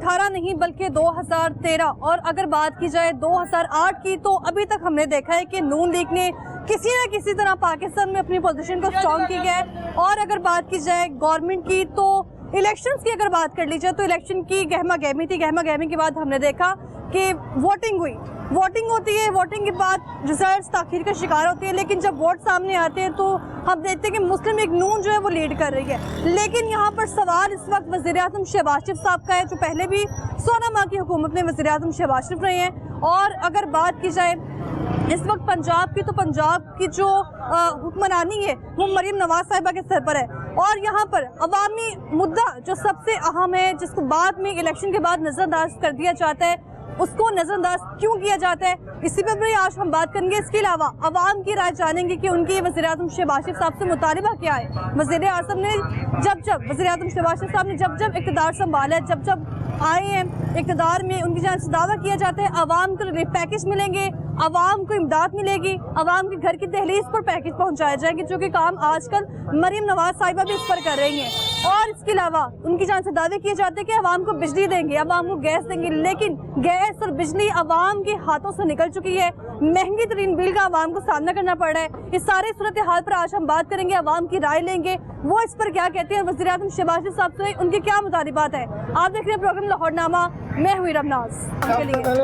2018 नहीं बल्कि 2013 और अगर बात की जाए 2008 की तो अभी तक हमने देखा है कि नून लीग ने किसी न किसी तरह पाकिस्तान में अपनी पोजीशन को स्ट्रॉन्ग की है। और अगर बात की जाए गवर्नमेंट की तो इलेक्शंस की अगर बात कर ली जाए तो इलेक्शन की गहमा गहमी थी। गहमा गहमी के बाद हमने देखा कि वोटिंग हुई, वोटिंग होती है, वोटिंग के बाद रिजल्ट ताखीर का शिकार होती है, लेकिन जब वोट सामने आते हैं तो हम देखते हैं कि मुस्लिम लीग नून जो है वो लीड कर रही है। लेकिन यहाँ पर सवाल इस वक्त वज़ीर-ए-आज़म शहबाज शरीफ साहब का है, जो पहले भी 16 माह की हुकूमत में वज़ीर-ए-आज़म शहबाज शरीफ रहे हैं। और अगर बात की जाए इस वक्त पंजाब की तो पंजाब की जो हुक्मरानी है वो मरीम नवाज साहिबा के सर पर है। और यहाँ पर अवामी मुद्दा जो सबसे अहम है, जिसको बाद में इलेक्शन के बाद नज़रअंदाज कर दिया जाता है, उसको नज़रअंदाज क्यों किया जाता है, इसी पर भी आज हम बात करेंगे। इसके अलावा अवाम की राय जानेंगे कि उनकी वज़ीर-ए-आज़म शहबाज शरीफ साहब से मुतालिबा क्या है। वज़ीर-ए-आज़म ने वज़ीर-ए-आज़म शहबाज शरीफ साहब ने जब इक़्तिदार संभाला है, जब आए हैं इक़्तिदार में, उनकी जान से दावा किया जाता है अवाम को रिलीफ पैकेज मिलेंगे, अवाम को इमदाद मिलेगी, अवाम के घर की दहलीज पर पैकेज पहुंचाए जाएंगे, जो कि काम आजकल मरीम नवाज साहिबा भी इस पर कर रही हैं। और इसके अलावा उनकी जान से दावे किए जाते हैं कि अवाम को बिजली देंगे, अवाम को गैस देंगे, लेकिन गैस और बिजली अवाम के हाथों से निकल चुकी है। महंगी तरीन बिल का अवाम को सामना करना पड़ रहा है। इस सारे सूरत हाल पर आज हम बात करेंगे, अवाम की राय लेंगे, वो इस पर क्या कहते हैं, वज़ीर-ए-आज़म शहबाज शरीफ साहब से उनकी क्या मुतालिबात है। आप देख रहे हैं प्रोग्राम लाहौरनामा, मैं हुई रमनाज।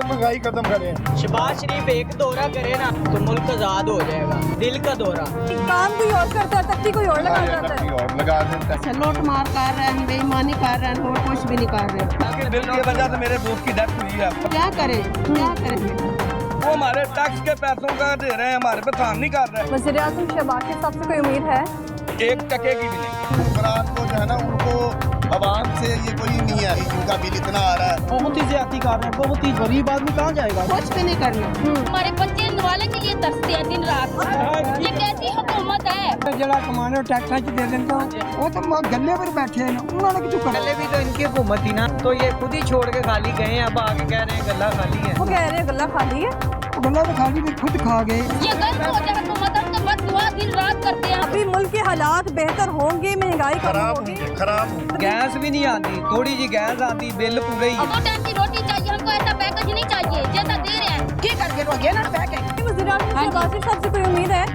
महंगाई खत्म करें, शहबाज शरीफ एक दौरा करे ना तो मुल्क आजाद हो जाएगा। दिल का दौरा, काम कोई और करता है, तख्ती कोई और लगा जाता है। लूट मार कर रहे हैं, बेईमानी कर रहे हैं, और कुछ भी नहीं कर रहे। बिल की वजह से मेरे दोस्त की डेथ हुई है। क्या करें, क्या करें? वो हमारे टैक्स के पैसों का दे रहे हैं, हमारे पे काम नहीं कर रहे। वज़ीर-ए-आज़म शहबाज शरीफ साहब से कोई उम्मीद है? 1 टके की भी नहीं। हुक्मरान को जो है ना, उनको आवाम से ये कोई नहीं है, इनका बिल इतना आ रहा है। बहुत ही ज्यादती कर रहे हैं, बहुत ही गरीब आदमी कहाँ जाएगा। कुछ भी नहीं करना। हमारे बच्चे वाले के लिए तरसते हैं दिन रात। ये कैसी हुकूमत है? जरा कमाने टैक्स दे देंगे, वो तो गले पर बैठे हैं, उन्होंने कुछ कर। पहले भी तो इनकी हुकूमत थी ना, तो ये खुद ही छोड़ के खाली गए हैं, अब आगे कह रहे हैं गला खाली है। वो कह रहे हैं गला खाली है, गला तो खाली भी खुद खा गए। ये गलत हो जाए हुकूमत, हम तो बस दुआ दिन रात करते हैं। अभी मुल्क के हालात बेहतर होंगे, महंगाई कम होगी। खराब गैस भी नहीं आती, थोड़ी जी गैस आती, बिल पूरे ही। अब 2 टाइम की रोटी चाहिए हमको, ऐसा पैकेज नहीं चाहिए जैसा दे रहे हैं। क्या करके रोगे ना पैकेज? वज़ीर-ए-आज़म शहबाज शरीफ साहब से कोई उम्मीद है?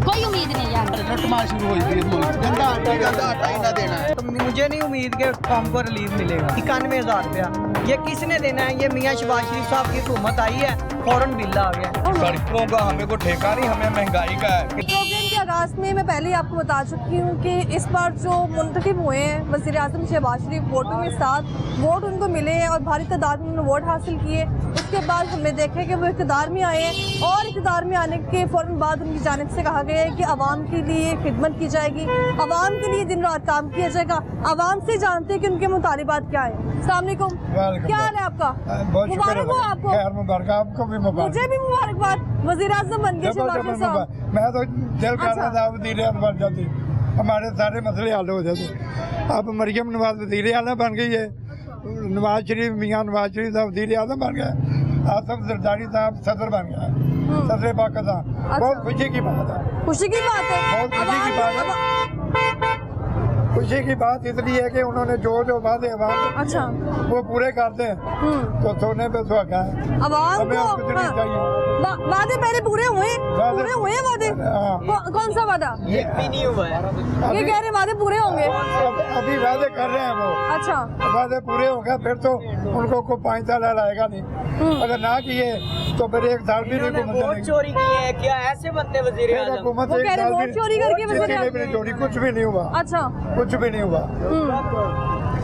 कोई उम्मीद नहीं यार। लुटमार शुरू हुई थी, गंदा आटा ही ना देना है। तो मुझे नहीं उम्मीद के हमको रिलीफ मिलेगा। 91,000 रुपया ये किसने देना है? ये मियाँ शहबाज शरीफ साहब की हुकूमत आई है, फौरन बिल आ गया। सड़कों का हमें को ठेका नहीं, हमें महंगाई का है। प्रोग्राम के आगाज में मैं पहले ही आपको बता चुकी हूँ कि इस बार जो मुंतखब हुए हैं वज़ीर-ए-आज़म शहबाज शरीफ, वोटों के साथ वोट उनको मिले हैं और भारी तादाद में उन्होंने वोट हासिल किए। उसके बाद हमने देखा कि वो इक़्तिदार में आए हैं और इक़्तिदार में आने के फ़ौरन बाद उनकी जानिब से कहा गया है कि आवाम के लिए खिदमत की जाएगी, आवाम के लिए दिन रात काम किया जाएगा। आवाम से जानते हैं कि उनके मुतालिबात क्या है। अस्सलाम वालेकुम, क्या हाल है आपका? मुबारक हो आपको। मुबारक आपको भी, मुझे भी मुबारकबाद, वज़ीर-ए-आज़म बन गए शहबाज शरीफ साहब। मैं तो दिल कर रहा था वज़ीर-ए-आज़म बन जाती, हमारे सारे मसले हल हो जाते। अब मरियम नवाज वज़ीर-ए-आज़म बन गई है, नवाज शरीफ मियाँ नवाज शरीफ साहब वज़ीर-ए-आज़म बन गए, आसिफ ज़रदारी साहब सदर बन गया, सदर पाकिस्तान। बहुत खुशी की बात है, खुशी की बात है, बहुत खुशी की बात है। खुशी की बात इसलिए है कि उन्होंने जो वादे अच्छा वो पूरे करते हैं, तो सोने पे सुहागा है। अवाम हमें को कुछ नहीं चाहिए। वादे पहले पूरे हुए हैं वादे। कौन सा वादा? ये भी नहीं हुआ है। ये कह रहे वादे पूरे होंगे। अभी वादे कर रहे हैं वो। अच्छा, वादे पूरे हो गए फिर तो उनको को 5 साल लाएगा नहीं। अगर ना किए तो फिर 1 साल भी नहीं वोट चोरी किए हैं क्या? ऐसे बनते वज़ीर-ए-आज़म? हुकूमत वो कह रहे वोट चोरी करके नहीं चोरी, कुछ भी नहीं हुआ। अच्छा, कुछ भी नहीं हुआ,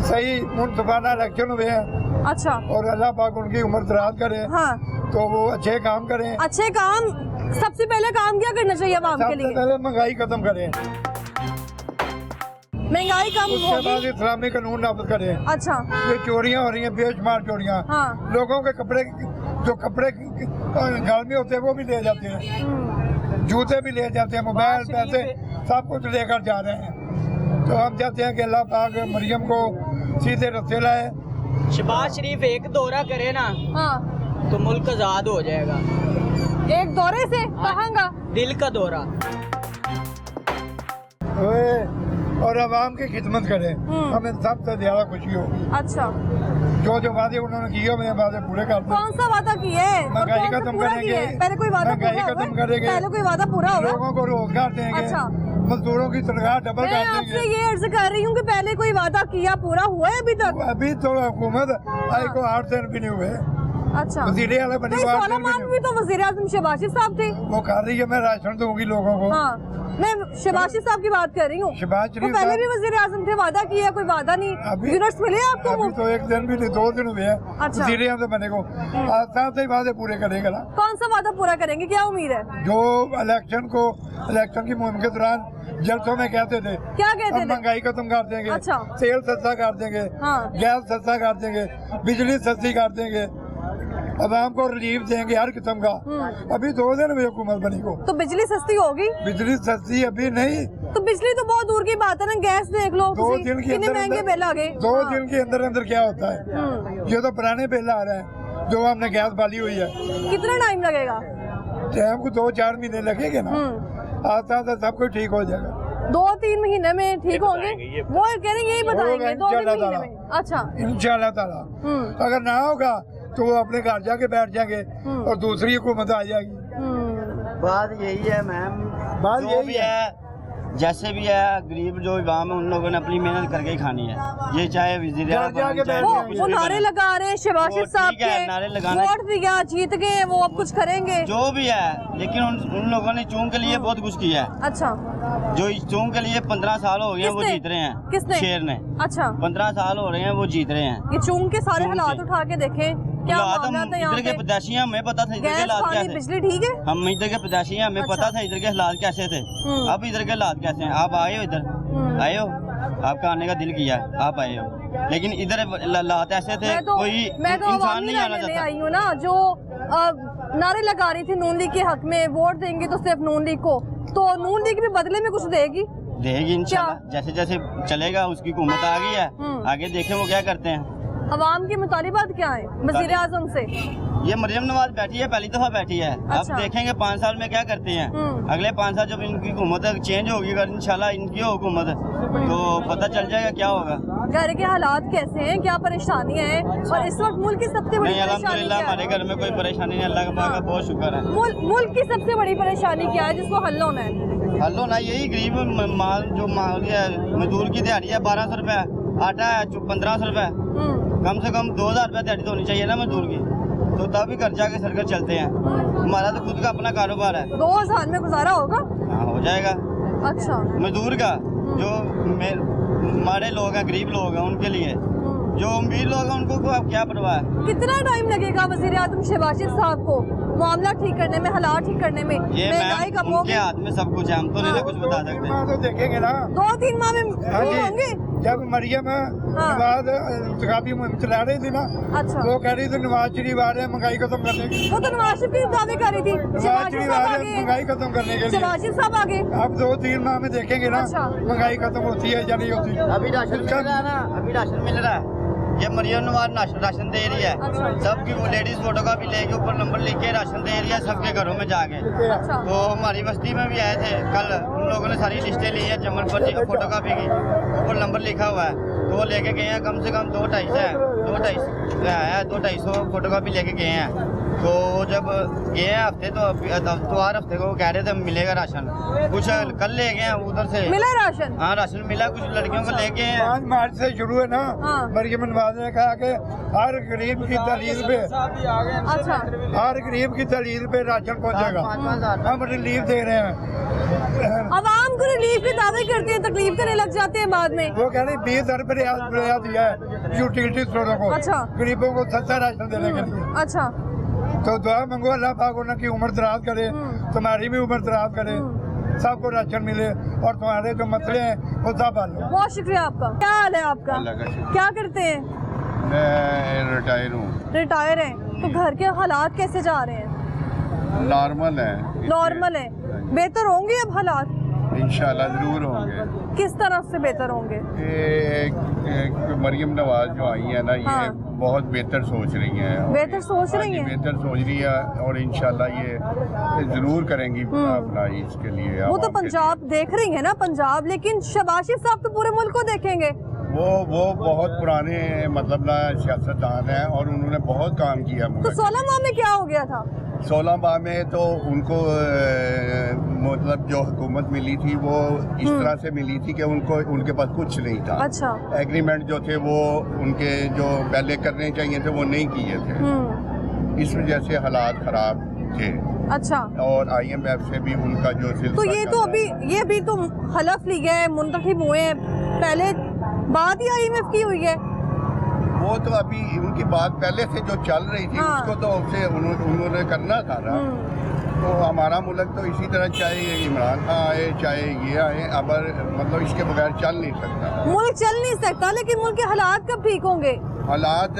सही मुनसफाना इलेक्शन हुए हैं। अच्छा, और अल्लाह पाक उनकी उम्र दराज करे। हाँ, तो वो अच्छे काम करें। अच्छे काम सबसे पहले काम क्या करना चाहिए आवाम के लिए? सबसे पहले महंगाई खत्म करें, महंगाई कम उसके बाद होगी। इस्लामी कानून नाफिज करें। अच्छा, ये चोरियां हो रही हैं, बेशुमार चोरियां। हाँ, लोगों के कपड़े, जो कपड़े घर में होते हैं वो भी ले जाते हैं, जूते भी ले जाते हैं, मोबाइल, पैसे सब कुछ लेकर जा रहे हैं। तो हम चाहते हैं कि अल्लाह पाक मरियम को सीधे रास्ते लाए। शहबाज शरीफ एक दौरा करे ना हाँ, तो मुल्क आजाद हो जाएगा। एक दौरे से कहांगा? दिल का दौरा। और आवाम की खिदमत करें, हमें सबसे ज्यादा खुशी होगी। अच्छा, जो वादे उन्होंने किए मैं वादे पूरे कर दूं। कौन सा वादा किया है? और महंगाई कौन सा खत्म पूरा करेंगे, किया है? पहले कोई वादा महंगाई पूरा खत्म होगा? करेंगे, पहले कोई वादा पूरा होगा? लोगों को रोजगार देंगे, अच्छा, मजदूरों की तनख्वाह डबल मैं कर आपसे देंगे। ये अर्ज कर रही हूँ कि पहले कोई वादा किया पूरा हुआ है अभी तक? अभी तो हुकूमत आई को 8 दिन भी नहीं हुए। अच्छा, वजीरे वाला बनी तो बात 16 माह में भी तो वजीर आजम शहबाज शरीफ साहब थे। वो कर रही है, मैं राशन दूंगी लोगों को। हाँ, मैं शहबाज शरीफ साहब की बात कर रही हूँ। शहबाज वो शरीफ पहले साहब- भी वजीर आजम थे, वादा किया, कोई वादा नहीं। अभी- यूनिट्स मिले आपको अभी मुफ्त? तो 1 दिन भी नहीं, 2 दिन हुए हैं। अच्छा। वजीरे आजम बने को आज साहब से वादे पूरे करेगा ना। कौन सा वादा पूरा करेंगे, क्या उम्मीद है? जो इलेक्शन की मुहिम के दौरान जलसों में कहते थे, क्या कहते हम थे? महंगाई खत्म कर देंगे, अच्छा। तेल सस्ता कर देंगे, हाँ। गैस सस्ता कर देंगे, बिजली सस्ती कर देंगे, आवाम को रिलीफ देंगे हर किस्म का। अभी 2 दिन हुए हुकूमत बनी को। तो बिजली सस्ती होगी? बिजली सस्ती अभी नहीं, तो बिजली तो बहुत दूर की बात है ना, गैस देख लो 2 तुसी, दिन के कितने महंगे बिल आ गए। 2 हाँ। दिन के अंदर क्या होता है। ये तो पुराने बिल आ रहे हैं जो हमने गैस बाली हुई है। कितना टाइम लगेगा? टाइम को 2-4 महीने लगेंगे ना, आस्ता आस्ता सब कुछ ठीक हो जाएगा। 2-3 महीने में ठीक होंगे, वो कह रहे हैं यही बताएंगे 2-3 इंशाल्लाह महीने में। अच्छा, इंशाल्लाह ताला। अगर ना होगा तो वो अपने घर जाके बैठ जाएंगे और दूसरी हुकूमत आ जाएगी। बात यही है मैम, बात जो यही भी है जैसे भी है, गरीब जो इमाम है उन लोगों ने अपनी मेहनत करके ही खानी है। ये चाहे वजीर घर जाके बैठ वो नारे लगा रहे हैं शहबाज शरीफ साहब ठीक है, नारे के, लगाना- वोट दिया, जीत गए, वो अब कुछ करेंगे। जो भी है, लेकिन उन लोगों ने चून के लिए बहुत कुछ किया है। अच्छा, जो इस चून के लिए 15 साल हो गए हैं वो किसने? जीत रहे हैं। किसने? शेर ने अच्छा, 15 साल हो रहे हैं वो जीत रहे हैं। ये चून के सारे चून हालात से। उठा के देखें, क्या हालात हम मामला है यहाँ इधर के पे? पैदाशी हैं, हमें पता था इधर के गैस, हालात क्या पानी, थे। बिजली ठीक है? हम इधर के पैदाशी हैं, हमें अच्छा। पता था इधर के हालात कैसे थे। अब इधर के हालात कैसे हैं? आप आए हो इधर, आए हो, आपका आने का दिल किया, आप आए हो, लेकिन इधर हालात ऐसे थे, कोई मैं तो इंसान अवामी नहीं आना राय लेने चाहता। आई हूँ ना, जो नारे लगा रही थी नून लीग के हक में, वोट देंगे तो सिर्फ नून लीग को, तो नून लीग भी बदले में कुछ देगी? देगी इंशाल्लाह, जैसे जैसे चलेगा उसकी हुकूमत आ गई है, आगे देखें वो क्या करते हैं। अवाम की मुतालिबात क्या है वजीर आजम से? ये मरियम नवाज बैठी है, पहली दफा बैठी है। अच्छा। अब देखेंगे 5 साल में क्या करते हैं। अगले 5 साल जब इनकी हुकूमत चेंज होगी, अगर इंशाल्लाह इनकी हो हुकूमत, तो पता चल जाएगा क्या होगा। घर के हालात कैसे हैं, क्या परेशानियां हैं, और इस वक्त मुल्क की सबसे बड़ी नहीं, परेशानी अल्हम्दुलिल्लाह क्या हमारे है? घर में कोई परेशानी नहीं, अल्लाह का बहुत शुक्र है। मुल्क की सबसे बड़ी परेशानी क्या है जिसको हल होना है? हल होना यही गरीब माल जो मजदूर की दिहाड़ी है 1200 रुपए, आटा है 1500 रुपए, कम से कम 2000 रुपए दिहाड़ी तो होनी चाहिए ना मजदूर की, तो तभी घर जाके सरकर चलते हैं। हमारा तो खुद का अपना कारोबार है। 2000 में गुजारा होगा? हाँ, हो जाएगा। अच्छा, मजदूर का जो हमारे लोग हैं, गरीब लोग हैं, उनके लिए, जो अमीर लोग हैं उनको अब क्या परवाह है। कितना टाइम लगेगा वजीर आजम शहबाज शरीफ साहब को मामला ठीक करने में, हालात ठीक करने में? ये महंगाई मैम कम उनके होगी? हाथ में सब कुछ है, हम तो नहीं ना कुछ बता सकते। तो देखेंगे ना 2-3 माह में हाँ ठीक जी। होंगे? जब मरियम नवाज इंतखाबी मुहिम चला रही थी ना, अच्छा, वो कह रही थी नवाज शरीफ आ रहे हैं महंगाई खत्म करने के लिए। वो तो नवाज शरीफ की दावे कर रही थी, नवाज शहबाज शरीफ शरीफ आ साहब रहे हैं आगे, महंगाई खत्म करने के लिए। शहबाज शरीफ साहब आगे। अब 2-3 माह में देखेंगे ना अच्छा। महंगाई खत्म होती है या नहीं होती। अभी राशन मिल रहा है ना, अभी राशन मिल रहा है। ये मरियम नवाज राशन दे रही है, अच्छा। सबकी वो लेडीज फोटो का भी लेके ऊपर नंबर लिख के राशन दे रही है सबके घरों में जाके। अच्छा, तो हमारी बस्ती में भी आए थे कल, उन लोगों ने सारी लिस्टें ली है जमल पर फोटो कापी की, ऊपर नंबर लिखा हुआ है, तो वो लेके गए हैं। कम से कम 2-250 फोटो कापी लेके गए हैं। तो जब गए हैं हफ्ते, तो हर हफ्ते को कह रहे थे मिलेगा राशन, कुछ कल ले गए हैं उधर से। मिला राशन? हाँ, राशन मिला, कुछ लड़कियों को लेके हैं। 5 मार्च से शुरू है ना। हाँ। मरियम नवाज ने कहा कि हर गरीब की दलील पे, अच्छा, हर गरीब की दलील पे राशन पहुंचेगा। हम रिलीफ दे रहे हैं। अवाम को रिलीफ के दावे करते हैं, तकलीफ करने लग जाते हैं बाद में। वो कह रहे 20,000 रुपया दिया है यूटिलिटी स्टोरों को, अच्छा। गरीबों को सस्ता राशन देने के लिए। अच्छा, तो दुआ मंगो अल्लाह पाक उनकी उम्र दराज करे, तुम्हारी भी उम्र दराज करे, सबको राशन मिले और तुम्हारे जो मसले हैं वो सब हल हो। बहुत शुक्रिया आपका। क्या हाल है आपका? क्या करते हैं? मैं रिटायर हूँ। रिटायर हैं, तो घर के हालात कैसे जा रहे हैं? नॉर्मल है। नॉर्मल है। बेहतर होंगे अब हालात? इंशाल्लाह जरूर होंगे। किस तरह से बेहतर होंगे? एक मरियम नवाज जो आई है ना, ये हाँ। बहुत बेहतर सोच रही हैं। बेहतर सोच रही हाँ जी, हैं। बेहतर सोच रही है और इंशाल्लाह ये जरूर करेंगी अपना इसके लिए। वो तो आवाम के पंजाब देख रही है ना, पंजाब, लेकिन शहबाज शरीफ साहब तो पूरे मुल्क को देखेंगे। लिए। वो बहुत पुराने मतलब ना सियासतदान हैं और उन्होंने बहुत काम किया तो मुल्क 16 माह में क्या हो गया था? 16 माह में तो उनको मतलब जो हुकूमत मिली थी वो इस तरह से मिली थी कि उनको उनके पास कुछ नहीं था। अच्छा। एग्रीमेंट जो थे वो उनके जो पहले करने चाहिए थे वो नहीं किए थे। इस वजह से हालात खराब थे। अच्छा। और IMF से भी उनका जो सिलसिला तो ये तो अभी तो हलफ लिया है, मुंतखब हुए हैं, पहले बात ही IMF की हुई है। वो तो अभी उनकी बात पहले से जो चल रही थी हाँ। उसको तो उसे उन्होंने करना था ना। तो हमारा मुल्क तो इसी तरह चाहे इमरान खान आए चाहे ये आए, अब मतलब इसके बगैर चल नहीं सकता। मुल्क चल नहीं सकता, लेकिन मुल्क के हालात कब ठीक होंगे? हालात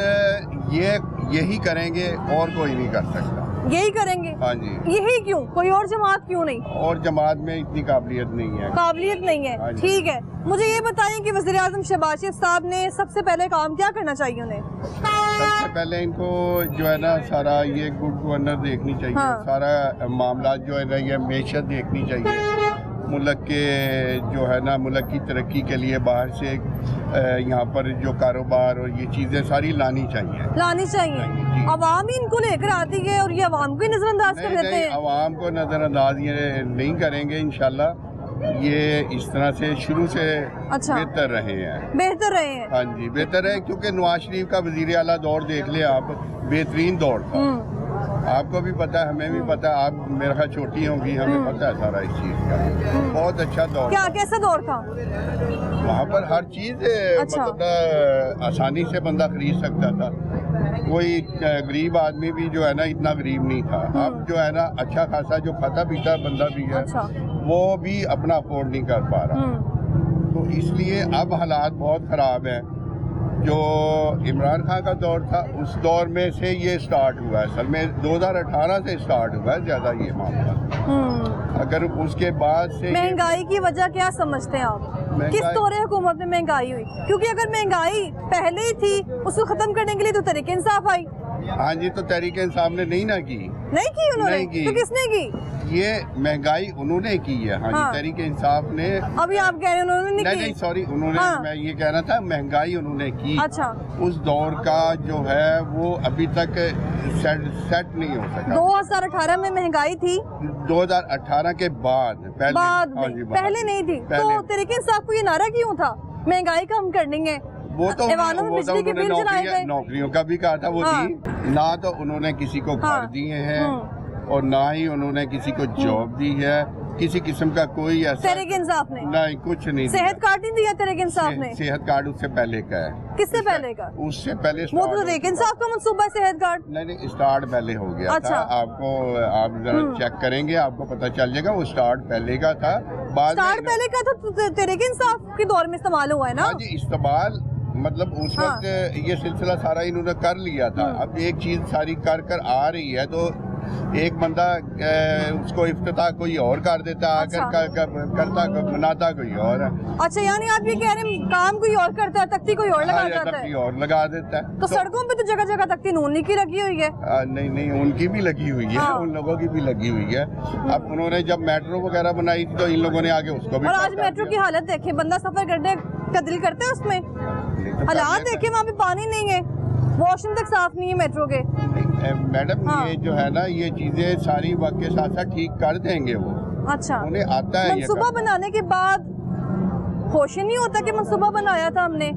यही करेंगे और कोई नहीं कर सकता। यही करेंगे। हाँ जी। यही क्यों? कोई और जमात क्यों नहीं? और जमात में इतनी काबिलियत नहीं है। काबिलियत नहीं हाँ है, जी। ठीक है। मुझे ये बताइए कि वज़ीर आज़म शहबाज शरीफ साहब ने सबसे पहले काम क्या करना चाहिए उन्हें? सबसे पहले इनको जो है ना सारा ये गुड गवर्नर देखनी चाहिए। हाँ। सारा मामला जो है ना ये मैशत देखनी चाहिए। मुल्क के जो है ना मुल्क की तरक्की के लिए बाहर से यहाँ पर जो कारोबार और ये चीज़ें सारी लानी चाहिए। लानी चाहिए। जी। अवाम ही इनको लेकर आती है और ये अवाम को ही नजरअंदाज कर देते हैं। आवाम को नज़रअंदाज ये नहीं करेंगे इंशाल्लाह। ये इस तरह से शुरू से अच्छा। बेहतर रहे हैं। बेहतर रहे हैं। हाँ जी, बेहतर है क्योंकि नवाज शरीफ का वज़ीर आला दौर देख ले आप, बेहतरीन दौर था। आपको भी पता है, हमें भी पता है, आप मेरे ख्याल छोटी होंगी, हमें पता है सारा इस चीज़ का। बहुत अच्छा दौर क्या था। कैसा दौर था? वहाँ पर हर चीज़ अच्छा। मतलब आसानी से बंदा खरीद सकता था। कोई गरीब आदमी भी जो है ना इतना गरीब नहीं था। अब जो है ना अच्छा खासा जो खाता पीता बंदा भी है अच्छा। वो भी अपना अफोर्ड नहीं कर पा रहा। तो इसलिए अब हालात बहुत ख़राब हैं। जो इमरान खान का दौर था उस दौर में से ये स्टार्ट हुआ है, असल में 2018 से स्टार्ट हुआ है ज़्यादा ये मामला। अगर उसके बाद से महंगाई की वजह क्या समझते हैं आप? किस दौरे हुकूमत में महंगाई हुई? क्योंकि अगर महंगाई पहले ही थी उसको खत्म करने के लिए तो तहरीक इंसाफ आई। हाँ जी, तो तहरीक इंसाफ ने नहीं ना की। नहीं की उन्होंने? नहीं की। तो किसने की? ये महंगाई उन्होंने की है। हाँ, हाँ। जी, तहरीक इंसाफ ने। अभी आप कह रहे हैं उन्होंने नहीं नहीं की? सॉरी, उन्होंने हाँ। मैं ये कहना था महंगाई उन्होंने की। अच्छा। उस दौर का जो है वो अभी तक सेट नहीं हो सका। 2018 में महंगाई थी, 2018 के बाद पहले। बाद हाँ में, जी, बाद पहले नहीं थी। पहले। तो तहरीक इंसाफ को ये नारा क्यों था महंगाई कम करनी है? वो तो ऐवानों में वो तो बिजली के उन्होंने बिल जलाए गए। नौकरियों का भी कहा था वो हाँ। दी ना, तो उन्होंने किसी को घर हाँ। दिए हैं और ना ही उन्होंने किसी को जॉब दी है। किसी किस्म का कोई ऐसा तहरीक इंसाफ ने नहीं, कुछ नहीं दिया। सेहत कार्ड नहीं दिया तहरीक इंसाफ ने? सेहत कार्ड उससे पहले का है। किससे पहले का? उससे पहले वो तो तहरीक इंसाफ का मंसूबा है सेहत कार्ड। नहीं, स्टार्ट पहले हो गया अच्छा। था। आप जरा चेक करेंगे, आपको पता चल जाएगा वो स्टार्ट पहले का था। बाद में स्टार्ट पहले का था तो तहरीक इंसाफ के दौर में इस्तेमाल हुआ है ना? हाँ जी, इस्तेमाल मतलब उस हाँ। वक्त ये सिलसिला सारा इन्होंने कर लिया था। अब एक चीज सारी कर आ रही है तो एक बंदा उसको इफ्तिताह कोई और कर देता, अच्छा। करता बनाता कोई और है। अच्छा, यानी आप ये कह रहे हैं काम कोई और करता है, तख्ती कोई और लगा हाँ, या जाता तख्ती है। और लगा देता है। तो सड़कों पे तो जगह जगह तख्ती नून की लगी हुई है। नहीं, उनकी भी लगी हुई है। हाँ। उन लोगों की भी लगी हुई है। अब उन्होंने जब मेट्रो वगैरह बनाई थी तो इन लोगों ने आगे उसको भी और आज काटा मेट्रो की दिया। हालत देखे, बंदा सफर करने का दिल करता है उसमें। नहीं तो हालात करने देखे, वहाँ पे पानी नहीं है, वॉशरूम तक साफ नहीं है मेट्रो के। मैडम हाँ। ये जो है ना ये चीजें सारी वक्त के साथ साथ ठीक कर देंगे वो। अच्छा, उन्हें आता है ये मंसूबा करना। बनाने के बाद होश ही नहीं होता कि मंसूबा बनाया था हमने।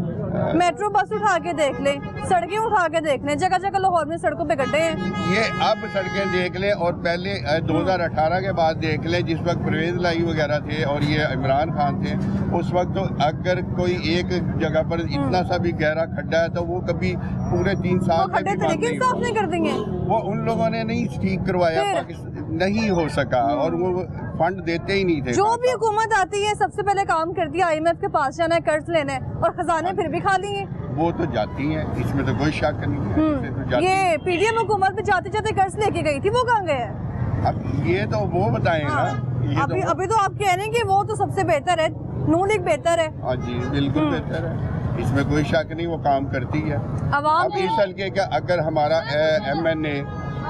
मेट्रो बस उठा के देख ले, सड़कें उठा के देख ले, जगह जगह लाहौर में सड़कों पे गड्ढे हैं। ये अब सड़कें देख लें और पहले 2018 के बाद देख लें, जिस वक्त परवेज लाई वगैरह थे और ये इमरान खान थे, उस वक्त तो अगर कोई एक जगह पर इतना सा भी गहरा खड्डा है तो वो कभी पूरे 3 साल वो में खड्डे भी बंद तरीके नहीं इंसाफ नहीं कर देंगे। वो उन लोगों ने नहीं ठीक करवाया, फिर? पाकिस्तान नहीं हो सका और वो फंड देते ही नहीं थे। जो भी हुकूमत आती है सबसे पहले काम करती है IMF के पास जाना है, कर्ज लेना है, और खजाने फिर भी खाली हैं। वो तो जाती हैं, इसमें तो कोई शक नहीं है। इसमें तो जाती हैं। ये PDM हुकूमत में जाते जाते कर्ज लेके गई थी, वो कहाँ गए हैं? अब ये तो वो बताएं ना। ये अभी तो आप कह रहे हैं कि वो तो सबसे बेहतर है, नून लीग बेहतर है। हाँ जी, बिल्कुल बेहतर है। इसमें कोई शक नहीं, वो काम करती है। अवाम अब इस हल्के का अगर हमारा MNA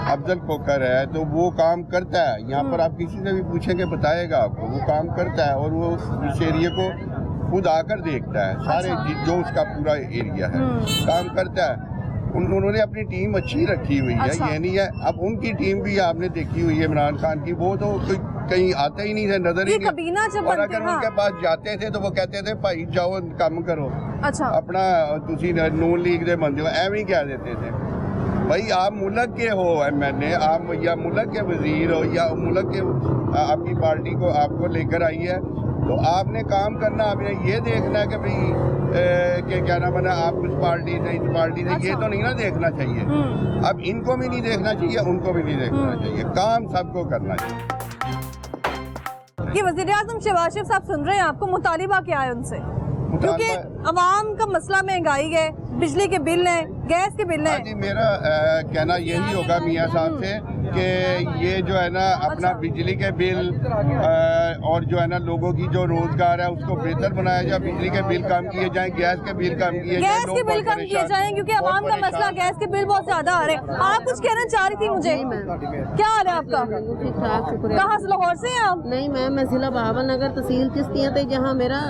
अफजल खोकर है तो वो काम करता है। यहाँ पर आप किसी से भी पूछेंगे बताएगा आपको, वो काम करता है और वो इस एरिया को खुद आकर देखता है। सारे जो उसका पूरा एरिया है काम करता है। उन्होंने अपनी टीम अच्छी रखी हुई है, ये नहीं है। अब उनकी टीम भी आपने देखी हुई है इमरान खान की, वो तो कोई कहीं आते ही नहीं थे, नजर ही नहीं। और अगर उनके पास जाते थे तो वो कहते थे भाई जाओ काम करो, अच्छा अपना तुसी नून लीग दे बंदे हो, एवं ही कह देते थे। भाई आप मुल्क के हो MNA, आप या मुल्क के वजीर हो या मुल्क के आपकी पार्टी को आपको लेकर आई है तो आपने काम करना, आपने ये देखना है कि भाई कि क्या नाम है आप उस पार्टी से इस पार्टी से, ये तो नहीं ना देखना चाहिए। अब इनको भी नहीं देखना चाहिए, उनको भी नहीं देखना चाहिए, काम सबको करना चाहिए। ये वज़ीर-ए-आज़म शहबाज शरीफ साहब सुन रहे हैं आपको, मुतालिबा क्या है उनसे? क्योंकि अवाम का मसला महंगाई है, बिजली के बिल हैं, गैस के बिल हैं। जी मेरा कहना यही होगा मियाँ साहब से कि ये जो है ना अपना बिजली के बिल और जो है ना लोगों की जो रोजगार है उसको बेहतर बनाया जाए, बिजली के बिल कम किए जाए, गैस के बिल कम किए जाए, गैस के बिल कम किए जाएं क्योंकि अवाम का मसला गैस के बिल बहुत ज्यादा आ रहे हैं। आप कुछ कहना चाह रही थी मुझे, क्या हाल है आपका? ठीक ठाक, शुक्र है। कहाँ से, लाहौर से हैं आप? नहीं मैम, मैं जिला बहावल नगर तहसील चिश्तियाँ थे जहाँ मेरा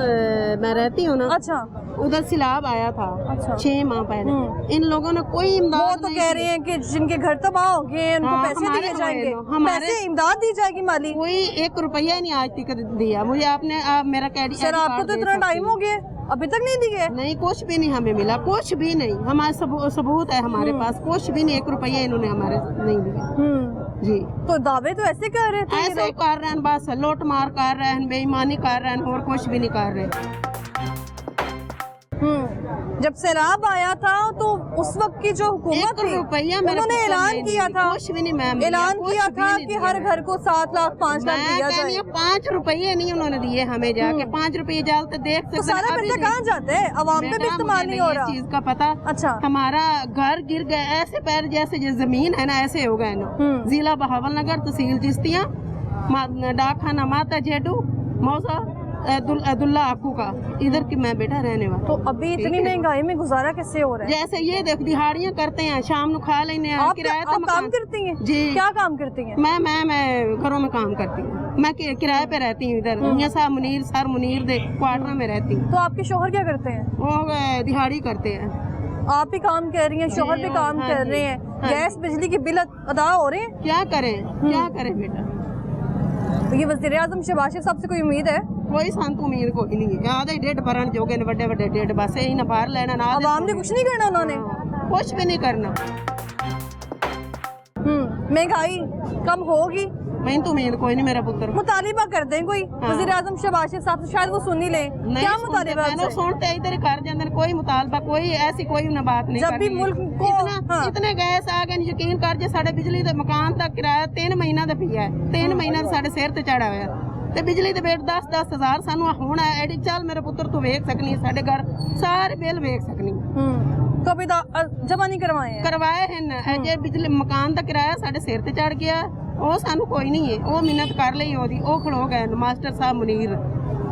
मैं रहती हूँ ना, अच्छा उधर सैलाब आया था। अच्छा। 6 माह पहले इन लोगों ने कोई वो इमदाद तो नहीं कह की। रहे हैं कि जिनके घर तबाह हो गए हैं उनको हाँ, पैसे हमारे दिए जाएंगे, हमारे- पैसे इमदाद दी जाएगी माली। कोई 1 रुपया नहीं आज तक दिया मुझे। आपने मेरा कैडी सर आपको तो इतना टाइम हो गया अभी तक नहीं दिए? नहीं, कुछ भी नहीं हमें मिला, कुछ भी नहीं। हमारे सबूत है हमारे पास, कुछ भी नहीं, 1 रुपया इन्होंने हमारे नहीं दिया जी। तो दावे तो ऐसे कर रहे थे ये ऐसे ही लोग। कर रहे हैं, बस लूट मार कर रहे हैं, बेईमानी कर रहे हैं और कुछ भी नहीं कर रहे। जब सैलाब आया था तो उस वक्त की जो हुकूमत 1 थी रुपया मेरे उन्होंने पुत्र ऐलान ने किया दिया, था, कुछ भी नहीं मैम, ऐलान कुछ किया भी था नहीं कि दिया। हर घर को 7 लाख 5 लाख दिया जाए। 5 रुपये नहीं उन्होंने दिए हमें, जाके 5 रुपये जालते देख सकते तो सारा हैं। पैसा कहाँ जाते हैं? अवाम पे भी इस्तेमाल नहीं हो रहा। चीज का पता। अच्छा। हमारा घर गिर गया ऐसे पैर जैसे जो जमीन है ना ऐसे हो गए ना। जिला बहावल नगर तहसील चिश्तियाँ, डाक खाना माता जेडू मौसा अब्दुल्ला आपू का, इधर की मैं बेटा रहने वाला। तो अभी इतनी महंगाई में गुजारा कैसे हो रहा है? जैसे ये देख दिहाड़ियाँ करते हैं, शाम को खा लेने आप किराया आप काम करती हैं? जी। क्या काम करती हैं? मैं घरों में काम करती हूँ। मैं किराए पे रहती हूँ इधर यहाँ सर मुनीर दे क्वार्टर में रहती हूँ। तो आपके शोहर क्या करते हैं? वो दिहाड़ी करते हैं। आप भी काम कर रही हैं, शोहर भी काम हाँ कर जी, रहे हैं, हाँ गैस बिजली के बिल अदा हो रहे हैं। क्या करें बेटा? तो ये वज़ीर-ए-आज़म शहबाज शरीफ साहब से कोई उम्मीद है? कोई संत उम्मीद कोई नहीं है। आधे डेढ़ भरण जोगे बड़े बड़े डेढ़ बस यही ना बाहर लेना ना। अवाम ने कुछ नहीं करना, उन्होंने कुछ भी नहीं करना। महंगाई कम होगी, मैं तो उम्मीद कोई नहीं, मेरा पुत्र मुतालिबा कर दें कोई वज़ीर-ए-आज़म शहबाज शरीफ साहब से, शायद वो सुन ही ले। क्या मुतालिबा है उनसे? सुनते इधर ही कर जाते, कोई मुतालबा कोई ऐसी कोई ना बात नहीं। जब भी मुल्क को इतने गैस आ गए, यकीन कर जे साढ़े बिजली दे मकान दा किराया 3 महीना दा पिया है। 3 महीना साढ़े सिर ते चढ़ा हुआ ते बिजली दे बिल 10-10 हज़ार सानू हुण है। एडी चल मेरे पुत्र तू वेख सकनी, साढ़े घर सारे बिल वेख सकनी। तो अभी जमा नहीं करवाए हैं? करवाए हैं जे बिजली मकान दा किराया साढ़े सिर ते चढ़ गया, ਉਹ ਸਾਨੂੰ ਕੋਈ ਨਹੀਂ ਹੈ। ਉਹ ਮਿਹਨਤ ਕਰ ਲਈ ਉਹਦੀ, ਉਹ ਖਲੋ ਗਏ ਮਾਸਟਰ ਸਾਹਿਬ ਮੁਨੀਰ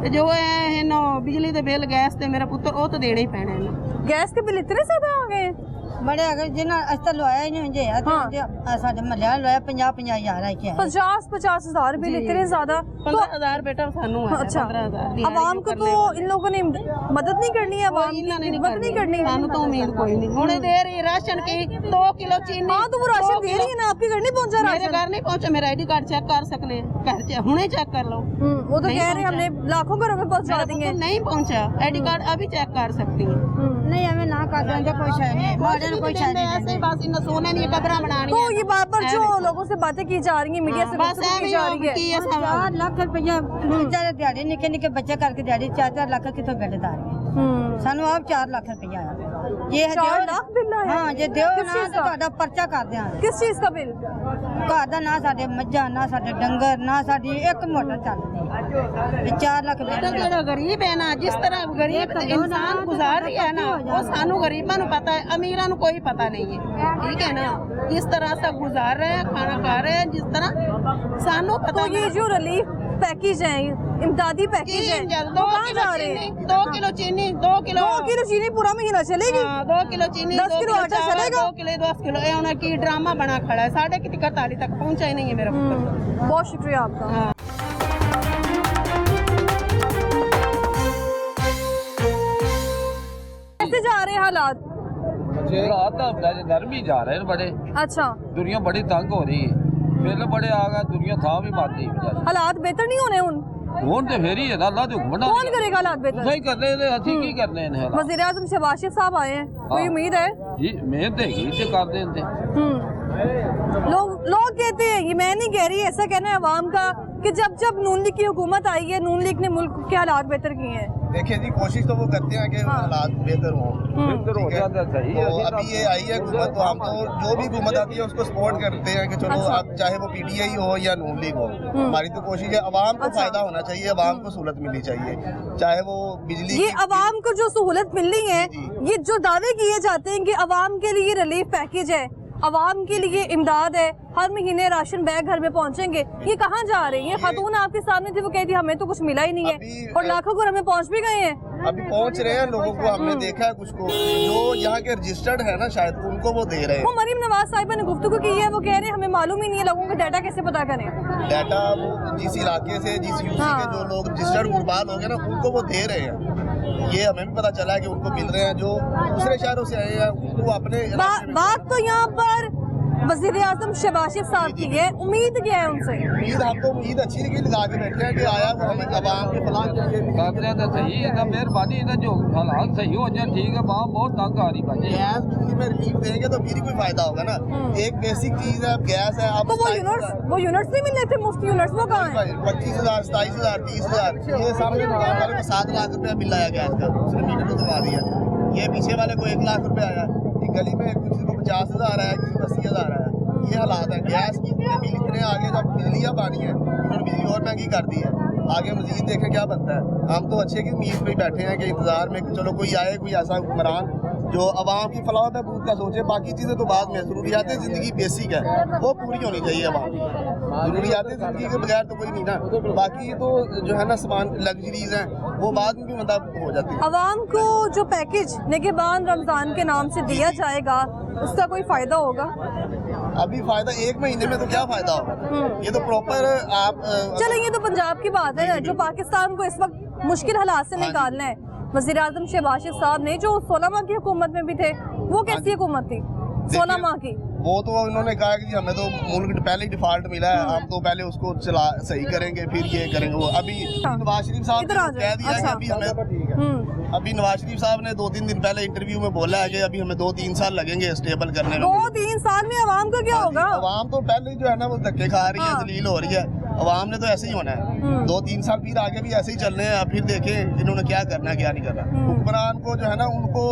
ਤੇ ਜੋ ਹੈ ਨਾ ਬਿਜਲੀ ਦੇ ਬਿੱਲ ਗੈਸ ਤੇ ਮੇਰਾ ਪੁੱਤਰ ਉਹ ਤਾਂ ਦੇਣੇ ਹੀ ਪੈਣੇ ਨੇ। गैस के बिल इतने ज्यादा आ गए हैं? बड़े अगर जिन्हें अस तो लवाया ही नहीं जे साढ़े महल्ले लवाया 50-50 हज़ार है क्या 50-50 हज़ार बिल इतने ज्यादा। 15,000 बेटा सानू है। अच्छा, 15,000 अवाम को तो इन लोगों ने मदद नहीं करनी है, अवाम की खिदमत नहीं करनी है। सानू तो उम्मीद कोई नहीं। हुणे दे रही राशन की 2 किलो चीनी। हाँ तो वो राशन दे रही है ना, आपके घर नहीं पहुंचा मेरे राशन? घर नहीं पहुंचा, मेरा ID कार्ड चेक कर सकते हैं, घर हुणे चेक कर लो। वो तो कह रहे हैं हमने लाखों घरों में पहुंचा देंगे। नहीं पहुंचा, ID कार्ड अभी चेक कर सकती है। नहीं हमें ना कर देंगे कोई शायद नहीं, मॉडर्न कोई शायद नहीं ऐसे बस इन सोने नहीं कदरा बनानी। तो ये बात पर जो लोगों से बातें की जा रही है, मीडिया से बस गुफ्तगू की जा रही है। 4 लाख रुपया दिहाड़ी निके निके बच्चे करके दिहाड़ी 4-4 लाख कितों बेड़ेदार सानू आप 4 लाख रुपया आया। ये 4 लाख बिल आया? हाँ जे दिओ किस ना चीज़ तो का? ਤੁਹਾਡਾ ਪਰਚਾ ਕਰ ਦਿਆਂਗੇ। किस चीज का बिल? ਘਰ ਦਾ ਨਾ ਸਾਡੇ ਮੱਝਾਂ ਨਾ ਸਾਡੇ ਡੰਗਰ ਨਾ ਸਾਡੀ ਇੱਕ ਮੋਟਰ ਚੱਲਦੀ ਇਹ 4 ਲੱਖ बेटा जेड़ा गरीब है ना, जिस तरह गरीब इंसान गुजार रही है ना, वो सानू गरीबा नु पता है, अमीरा नु कोई पता नहीं है। ठीक है ना, जिस तरह से गुजार रहे हैं, खाना खा रहे हैं, जिस तरह सानू पता तो ये जो रिलीफ पैकेज हैं, इमदादी पैकेज हैं, वो कहाँ जा रहे हैं? 2 किलो चीनी 2 किलो 2 किलो चीनी पूरा महीना चलेगी? 2 किलो चीनी 10 किलो आटा चावल, चलेगा? 2 किलो 10 किलो ये उन्हें की ड्रामा बना खड़ा है। 43 तक पहुंचा ही नहीं है मेरा पुत्र। बहुत शुक्रिया आपका। हाँ। कैसे जा रहे हैं हालात? नरमी जा रहे हैं बड़े। अच्छा, दुनिया बड़ी तंग हो रही है, बिल बड़े आ गए, दुनिया था भी मारती हालात बेहतर नहीं होने उन ਹੁਣ ਤੇ ਫੇਰ ਹੀ ਹੈ ਨਾ अल्लाह ਦੇ हुक्म कौन करेगा हालात बेहतर? सही करने ने ਅਸੀਂ ਕੀ ਕਰਨੇ ਨੇ ਹਾਲਾਤ वजीर आजम शहबाज शरीफ साहब आए हैं, कोई उम्मीद है? ਜੀ ਮਿਹਨਤ ਹੈਗੀ ਤੇ ਕਰ ਦੇਂਦੇ लोग कहते हैं, ये मैं नहीं कह रही, ऐसा कहना है अवाम का कि जब नून लीग की हुकूमत आई है, नून लीग ने मुल्क के हालात बेहतर किए हैं। देखिए जी, कोशिश तो वो करते हैं कि हालात बेहतर हों। बेहतर हो जाता सही है। तो अभी ये आई है हुकूमत, तो हम तो जो भी हुकूमत आती है उसको सपोर्ट करते हैं कि चलो अब चाहे वो पीटीआई हो या नून लीग हो, हमारी तो कोशिश है अवाम को फायदा होना चाहिए, अवाम को सहूलत मिलनी चाहिए, चाहे वो बिजली ये अवाम को जो सहूलत मिल रही है, ये जो दावे किए जाते हैं कि अवाम के लिए रिलीफ पैकेज है, अवाम के लिए इमदाद है, हर महीने राशन बैग घर में पहुंचेंगे, ये कहाँ जा रही है? खातून आपके सामने थी, वो कहती हमें तो कुछ मिला ही नहीं है, और लाखों घर में पहुंच भी गए हैं। अभी पहुंच रहे हैं लोगों को, हमने देखा है कुछ को जो यहाँ के रजिस्टर्ड है ना, शायद उनको वो दे रहे हैं। वो मरीम नवाज साहिबा ने गुफ्तगू की है, वो कह रहे हैं हमें मालूम ही नहीं है, लोगों का डाटा कैसे पता करें? डाटा वो जिस इलाके से, जिस यूसी के जो लोग रजिस्टर्ड गुरबान हो गए ना, उनको वो दे रहे हैं। ये हमें भी पता चला है कि उनको मिल रहे हैं, जो दूसरे शहरों से आए हैं उनको अपने बात तो यहाँ पर वजीर आजम शहबाज शरीफ साहब की है, उम्मीद क्या है उनसे? उम्मीद हम तो उम्मीद अच्छी लगी लगा के बैठे हैं कि आया वो हमें अवाम के फलाह के लिए काबले तो सही है ना, मेहरबानी है ना, जो हालात सही हो जाए ठीक है। वहाँ बहुत तंग आ रही बाजी, गैस बिजली में रिलीफ देंगे तो फिर ही कोई फायदा होगा ना। एक बेसिक चीज है गैस है। अब तो वो यूनिट्स नहीं मिल रहे थे, मुफ्त यूनिट्स, वो कहाँ है? 25,000 27,000 30,000 ये सामने दुकान वाले को 7 लाख रुपया बिल आया गैस का, उसने मीटर तो दबा दिया। ये पीछे वाले को 1 लाख रुपया आया, ये गली में किसी को 50,000 आया, किसी को 80,000 आया। ये हालात है, गैस की बिल इतने आगे, जब बिजली अब आनी है उन्होंने बिजली और महंगी कर दी है। आगे मजीद देखें क्या बनता है। हम तो अच्छे की उम्मीद पे बैठे हैं कि इंतजार में कि चलो कोई आए, कोई ऐसा हुक्मरान जो अवाम की फलाह बहबूद का सोचे। बाकी चीज़ें तो बाद में, ज़रूरियात ज़िंदगी बेसिक है वो पूरी होनी चाहिए अवाम की। ज़रूरियात ज़िंदगी के बगैर तो कोई नहीं ना, बाकी तो जो है ना सामान लग्जरीज हैं वो बाद में भी मतलब हो जाती है। अवाम को जो पैकेज निगहबान रमज़ान के नाम से दिया जाएगा उसका कोई फ़ायदा होगा? अभी फायदा 1 महीने में तो क्या फायदा होगा? ये तो प्रॉपर आप चलो, ये तो पंजाब की बात है ना, जो पाकिस्तान को इस वक्त मुश्किल हालात से निकालना है। वज़ीर आज़म शहबाज शरीफ साहब ने, जो 16 माह की हुकूमत में भी थे, वो कैसी हुकूमत थी 16 माह की? वो तो उन्होंने कहा कि हमें तो मुल्क पहले ही डिफॉल्ट मिला है, हम तो पहले उसको चला सही करेंगे, फिर ये करेंगे वो। अभी नवाज शरीफ साहब ने कह दिया कि अभी हमें, अभी नवाज शरीफ साहब ने 2-3 दिन पहले इंटरव्यू में बोला है कि अभी हमें 2-3 साल लगेंगे स्टेबल करने में। 2-3 साल में अवाम का क्या होगा? अवाम तो पहले ही जो है ना वो धक्के खा रही है, जलील हो रही है। अवाम ने तो ऐसे ही होना है, 2-3 साल फिर आगे भी ऐसे ही चलने हैं। फिर देखें इन्होंने क्या करना है क्या नहीं करना। हुक्मरान को जो है ना, उनको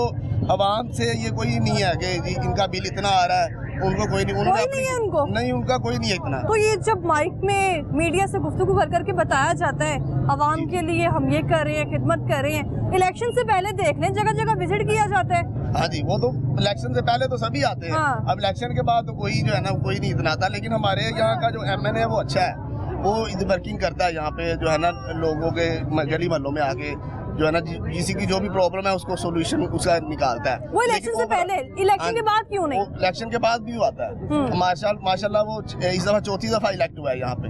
अवाम से ये कोई नहीं है कि जी इनका बिल इतना आ रहा है, उनको कोई नहीं, उन्होंने नहीं है उनको, नहीं उनका कोई नहीं है इतना। तो ये जब माइक में मीडिया से गुफ्तगू कर करके बताया जाता है अवाम के लिए हम ये कर रहे हैं, खिदमत कर रहे हैं, इलेक्शन से पहले देख लें जगह जगह विजिट किया जाता है। हाँ जी, वो तो इलेक्शन से पहले तो सभी आते हैं। हाँ। अब इलेक्शन के बाद तो कोई जो है ना कोई नहीं इतना आता। लेकिन हमारे यहाँ का जो MN है वो अच्छा है, वो इधर वर्किंग करता है यहाँ पे जो है ना, लोगों के गली मोहल्लों में आके जो है ना किसी की जो भी प्रॉब्लम है उसको सोल्यूशन उसका निकालता है। वो इलेक्शन से पहले, इलेक्शन के बाद क्यों नहीं? इलेक्शन के बाद भी आता है। माशाल्लाह वो इस दफा 4थी दफा इलेक्ट हुआ है यहाँ पे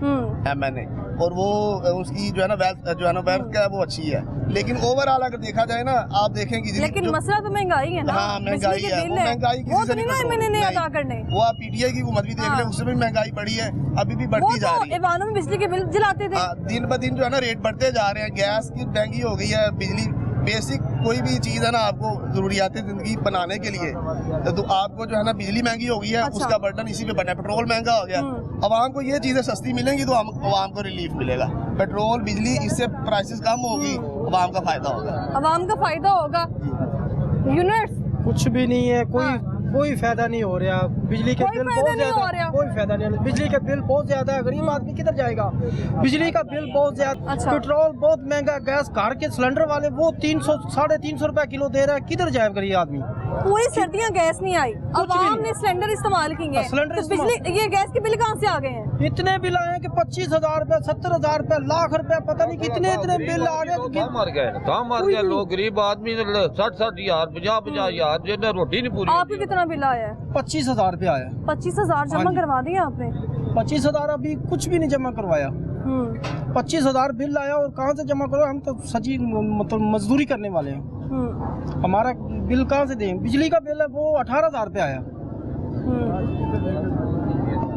MNA, और वो उसकी जो है ना वेल्थ क्या है वो अच्छी है। लेकिन ओवरऑल अगर देखा जाए ना, आप देखेंगे लेकिन मसला तो महंगाई है ना। हाँ, महंगाई है, वो महंगाई वो तो नहीं MNA ने अदा करने। वो आप PTI की हुकूमत भी देख लें, उसमें भी महंगाई बढ़ी है, अभी भी बढ़ती जा रही है। ईवानों में बिजली के बिल जलाते थे, दिन ब दिन जो है ना रेट बढ़ते जा रहे हैं। गैस की महंगी हो गई है, बिजली बेसिक कोई भी चीज़ है ना, आपको ज़रूरियात ज़िंदगी बनाने के लिए तो आपको जो है ना बिजली महंगी हो गई है। अच्छा। उसका बर्डन इसी पे बढ़ना है। पेट्रोल महंगा हो गया, अवाम को ये चीज़ें सस्ती मिलेंगी तो अवाम को रिलीफ मिलेगा। पेट्रोल बिजली इससे प्राइसेस कम होगी, अवाम का फायदा होगा। अवाम का फायदा होगा। यूनिट्स कुछ भी नहीं है, कोई फायदा नहीं हो रहा। बिजली के बिल बहुत ज्यादा, कोई फायदा नहीं। बिजली के बिल बहुत ज्यादा है, गरीब आदमी किधर जाएगा? बिजली का बिल बहुत ज्यादा, अच्छा। पेट्रोल बहुत महंगा, गैस घर के सिलेंडर वाले वो 300 350 रुपए किलो दे रहा है, किधर जाए गरीब आदमी? पूरी सर्दियां गैस नहीं आई, अवाम ने सिलेंडर इस्तेमाल किए, सिलेंडर तो बिजली ये गैस के बिल कहाँ से आ गए हैं? इतने बिल आए कि 25,000 रुपए, 70,000 रुपए, लाख रुपए, पता नहीं कितने इतने बिल आ गए। मर गए लोग, गरीब आदमी 60-60 हजार 50-50 हजार जिन्हें रोटी नहीं पूरी। आपको कितना बिल आया है? 25,000 रुपए आया। 25,000 जमा करवा दिए आपने? 25,000 अभी कुछ भी नहीं जमा करवाया। 25,000 बिल आया और कहाँ से जमा करो, हम तो सजी मतलब मजदूरी करने वाले हैं। हमारा बिल कहाँ से दें? बिजली का बिल है वो 18,000 रुपये आया।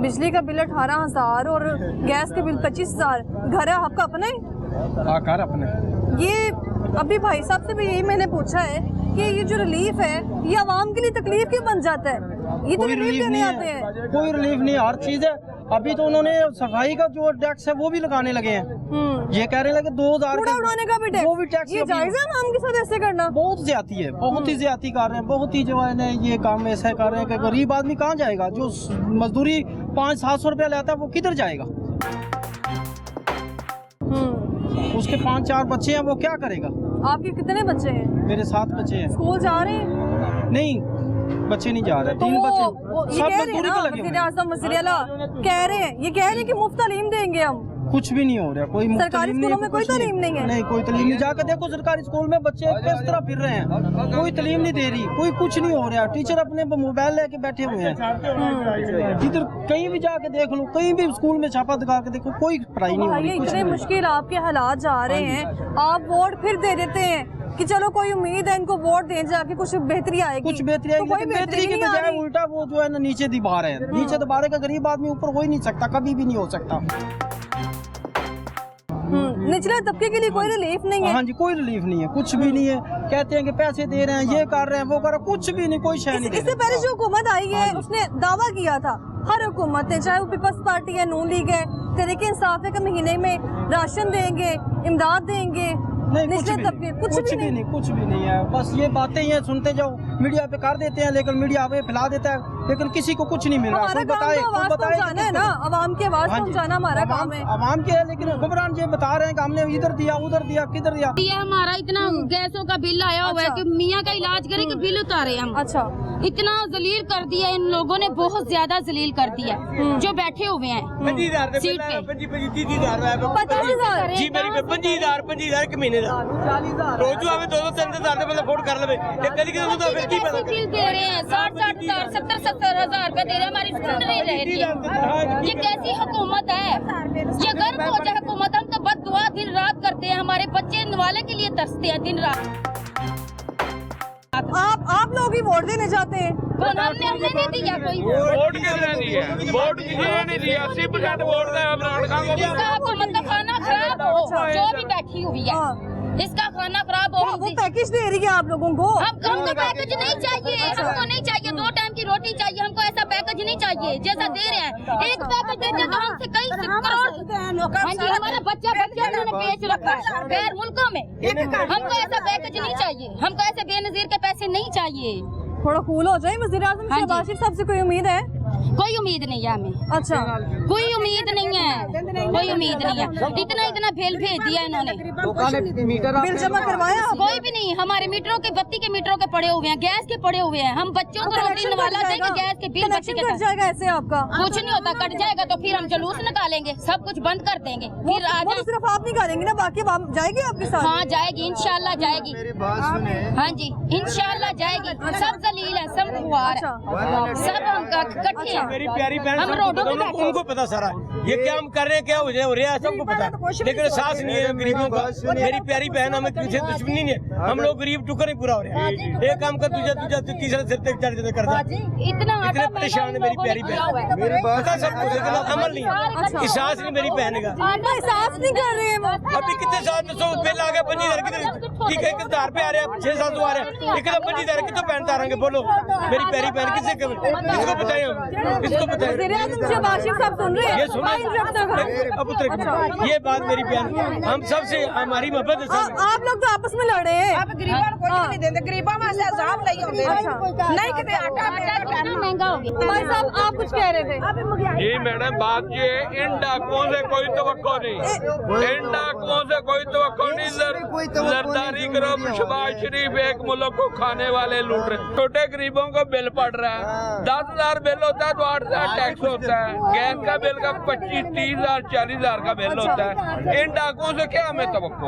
बिजली का बिल 18,000 और गैस के बिल 25,000। घर है आपका अपना ही? हाँ, घर अपने। ये अभी भाई साहब से भी यही मैंने पूछा है कि ये जो रिलीफ है ये आवाम के लिए तकलीफ क्यों बन जाता है? ये तो कोई रिलीफ रिलीफ देने नहीं आते है, हैं। कोई रिलीफ नहीं, हर चीज है। अभी तो उन्होंने सफाई का जो टैक्स है वो भी लगाने लगे हैं। ये कह रहे हैं कि 2,000 कूड़ा उड़ाने का भी टैक्स, वो भी टैक्स। ये जायज है आवाम के साथ ऐसे करना? बहुत ज्यादती है, बहुत ही ज्यादती कर रहे हैं, बहुत ही जो है ना ये काम ऐसा कर रहे हैं कि गरीब आदमी कहाँ जाएगा? जो मजदूरी 500-700 रुपया लेता है वो किधर जाएगा? उसके 5-4 बच्चे हैं, वो क्या करेगा? आपके कितने बच्चे हैं? मेरे 7 बच्चे हैं। स्कूल जा रहे हैं? नहीं, बच्चे नहीं जा रहे। तो 3 बच्चे ये सब कह रहे हैं मजदूरी ना, पे लगे हुए वज़ीर हैं। आज़म वज़ीर आला कह रहे हैं, ये कह रहे हैं कि मुफ्त तालीम देंगे हम। कुछ भी नहीं हो रहा, कोई मुफ्त सरकारी तालीम स्कूलों नहीं, में कोई कुछ तालीम नहीं है? नहीं, कोई तालीम नहीं। जाकर देखो सरकारी स्कूल में बच्चे किस तरह फिर रहे हैं, कोई तालीम नहीं दे रही, कोई कुछ नहीं हो रहा। टीचर अपने मोबाइल लेके बैठे हुए हैं। इधर कहीं भी जाके देख लो, कहीं भी स्कूल में छापा दिखा के देखो, कोई पढ़ाई नहीं हो रही। इतने मुश्किल आपके हालात जा रहे हैं, आप वोट फिर दे देते हैं कि चलो कोई उम्मीद है इनको वोट दें जाके कुछ बेहतरी आएगी, कुछ बेहतरी आएगी, तो कोई लेकिन बेहतरी के नहीं आ बजाय रही। उल्टा वो जो है ना नीचे दबा रहे हैं। नीचे दबा रहे का गरीब आदमी ऊपर हो ही नहीं सकता, कभी भी नहीं हो सकता। निचले तबके के लिए कोई रिलीफ नहीं है? हाँ जी, कोई रिलीफ नहीं है, कुछ भी नहीं है। कहते हैं कि पैसे दे रहे हैं, ये कर रहे हैं, वो कर रहे हैं, कुछ भी नहीं, कोई शय नहीं दे रहे। इससे पहले जो हुकूमत आई है उसने दावा किया था, हर हुकूमत ने, चाहे वो पीपल्स पार्टी है, नून लीग है, तहरीक इंसाफ है, कि महीने में राशन देंगे, इमदाद देंगे। नहीं, निचले तबके कुछ भी नहीं। कुछ भी नहीं है। बस ये बातें ही हैं, सुनते जाओ, मीडिया पे कर देते हैं, लेकिन मीडिया पे फैला देता है, लेकिन किसी को कुछ नहीं मिल रहा। हमारा काम तो आवाज पहुंचाना है ना, आवाम की आवाज पहुंचाना हमारा काम है। आवाम के है, लेकिन हुक्मरान ये बता रहे हैं कि हमने इधर दिया, उधर दिया, किधर दिया। ये हमारा इतना गैसों का बिल आया हुआ है कि मियाँ का इलाज करे कि बिल उतारे हम। अच्छा, इतना जलील कर दिया इन लोगों ने, बहुत ज्यादा जलील कर दिया जो बैठे हुए हैं सीट पे। 25,000 जी मेरी 25,000 एक महीने का रोजू हमें 2-3 हज़ार मतलब फोन कर ले कभी बिल दे रहे हैं 60-60 हजार 70-70 हजार रुपए दे रहे हैं, हमारी सुन नहीं रही है। ये कैसी हुकूमत है? ये गर्व हो जाए हुकूमत। हम तो बद दुआ दिन रात करते हैं, हमारे बच्चे नवाले के लिए तरसते हैं दिन रात। आप लोग ही वोट देने जाते हैं? कौन? हमने नहीं दिया कोई वोट किसने दिया? वोट किसी ने नहीं दिया। 80% वोट है इमरान खान को। इसका हुकूमत का खाना खराब हो, जो भी बैठी हुई है इसका खाना खराब हो। वो पैकेज दे रही है आप लोगों को? हमको पैकेज नहीं चाहिए, हमको नहीं चाहिए। 2 टाइम की रोटी चाहिए हमको, ऐसा पैकेज नहीं चाहिए जैसा दे रहे हैं। एक पैकेज देते हैं तो हमसे कई करोड़। हाँ जी, हमारा बच्चा उन्होंने बेच रखा है गैर मुल्कों में। हमको ऐसा पैकेज नहीं चाहिए, हमको ऐसे बेनजीर के पैसे नहीं चाहिए। थोड़ा कूल हो जाए। वज़ीर आज़म शहबाज शरीफ साहब से कोई उम्मीद है? कोई उम्मीद नहीं है हमें। अच्छा, कोई उम्मीद नहीं है, कोई उम्मीद नहीं है। इतना बिल भेज दिया इन्होंने। बिल जमा करवाया? कोई भी नहीं। हमारे मीटरों के, बत्ती के मीटरों के पड़े हुए हैं, गैस के पड़े हुए हैं। हम बच्चों को रोटी नवाला देंगे, गैस के बिल बच्चे कट जाएगा ऐसे आपका? कुछ नहीं होता, कट जाएगा तो फिर हम जुलूस निकालेंगे, सब कुछ बंद कर देंगे। फिर वो सिर्फ आप निकालेंगे ना, बाकी जाएगी आपके साथ? हाँ जाएगी, इंशाल्लाह जाएगी। हाँ जी, इंशाल्लाह जाएगी। सब जलील है, सब खुआर है, सब हम इकट्ठे हैं। मेरी प्यारी बहन हम रोडों पे बैठे हैं। उनको पता सारा ये क्या हम कर रहे हैं, क्या हो रहा है सबको पता है, लेकिन एहसास नहीं है गरीबों का। मेरी प्यारी बहन, हमें किसी दुश्मनी नहीं है, हम लोग गरीब टुकर ही पूरा हो रहे हैं। एक काम कर दूसरा तीसरा सिर तक चढ़ जाते करता। इतने परेशान है मेरी प्यारी बहन, मेरी बात सब कुछ अमल नहीं है, एहसास नहीं मेरी बहन का। एहसास नहीं कर रहे हैं वो। अभी कितने साल बिल आ गया 25,000 की, 1,000 पे आ रहे हैं, 6 साल आ रहे हैं, 25,000 की तो बहन तारेंगे। बोलो मेरी प्यारी बहन किससे किसको बताए हम, किसको बताए? शहबाज शरीफ साहब सुन रहे हैं? ये सुन अब उतर ये बात मेरी बहन, हम सबसे हमारी मोहब्बत है। आप लोग तो आपस में लड़े हैं। गरीबों को कुछ नहीं देते, गरीबों वास्ते अजाब नहीं होते, नहीं किते आटा महंगा हो गया। भाई साहब आप कुछ कह रहे थे। जी मैडम, बात ये इन डाकुओं से कोई तवक्को नहीं, इन डाकुओं से कोई तवक्को नहीं। जरदारी ग्रुप, शहबाज शरीफ एक मुल्क को खाने वाले लूट रहे। छोटे गरीबों को बिल पड़ रहा है, 10,000 बिल होता है तो 8,000 टैक्स होता है, गैस का बिल का 25, 30,000, 40,000 का बिल होता है। इन डाकुओं से क्या हमें तवक्को?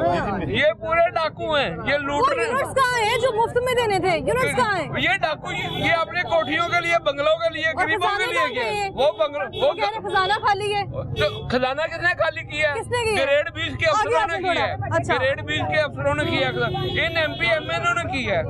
ये पूरे डाकू हैं, ये लूट रहे यूनिट्स कहाँ हैं जो मुफ्त में देने थे? यूनिट्स कहाँ हैं? ये डाकू ये अपनी कोठियों के लिए, बंगलों के लिए, गरीबों के लिए किया। वो बंगलों, वो कह रहे खजाना खाली है। तो खजाना किसने खाली किया? किसने किया? ग्रेड 20 के अफसरों ने किया है। अच्छा। ग्रेड 20 के अफसरों ने किया, इन MP MNO ने किया है।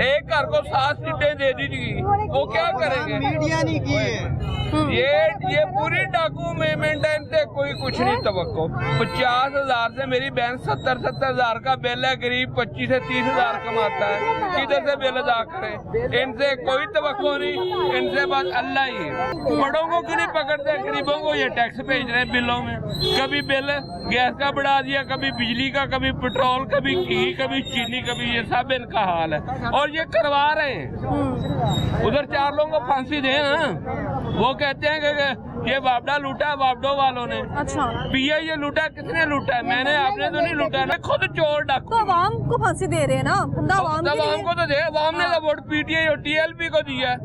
एक घर को 7 सीटें दे दी थी, वो क्या करेंगे? मीडिया नहीं की है। ये पूरी डाकू मूवमेंट है, इनसे कोई कुछ नहीं तवक्को। 50,000 से मेरी बहन 70,000 का बिल है, गरीब 25 से 30,000 कमाता है, किधर से बिल अदा करे? इनसे कोई तवक्को नहीं, इनसे बस अल्लाह ही है। बड़ों को क्यों नहीं पकड़ते, गरीबों को ये टैक्स भेज रहे हैं बिलों में। कभी बिल गैस का बढ़ा दिया, कभी बिजली का, कभी पेट्रोल, कभी घी, कभी चीनी, कभी ये सब इनका हाल है और ये करवा रहे हैं। उधर 4 लोगों को फांसी दे ना, वो कहते हैं कि ये वापडा लूटा है वापडो वालों ने। अच्छा, PI ये लूटा, किसने लूटा है? मैंने, आपने तो नहीं लूटा है, खुद चोर डाकू। तो अवाम को फांसी दे रहे हैं ना, अवाम को तो दे, अवाम ने तो वोट PTI और TLP को दिया है।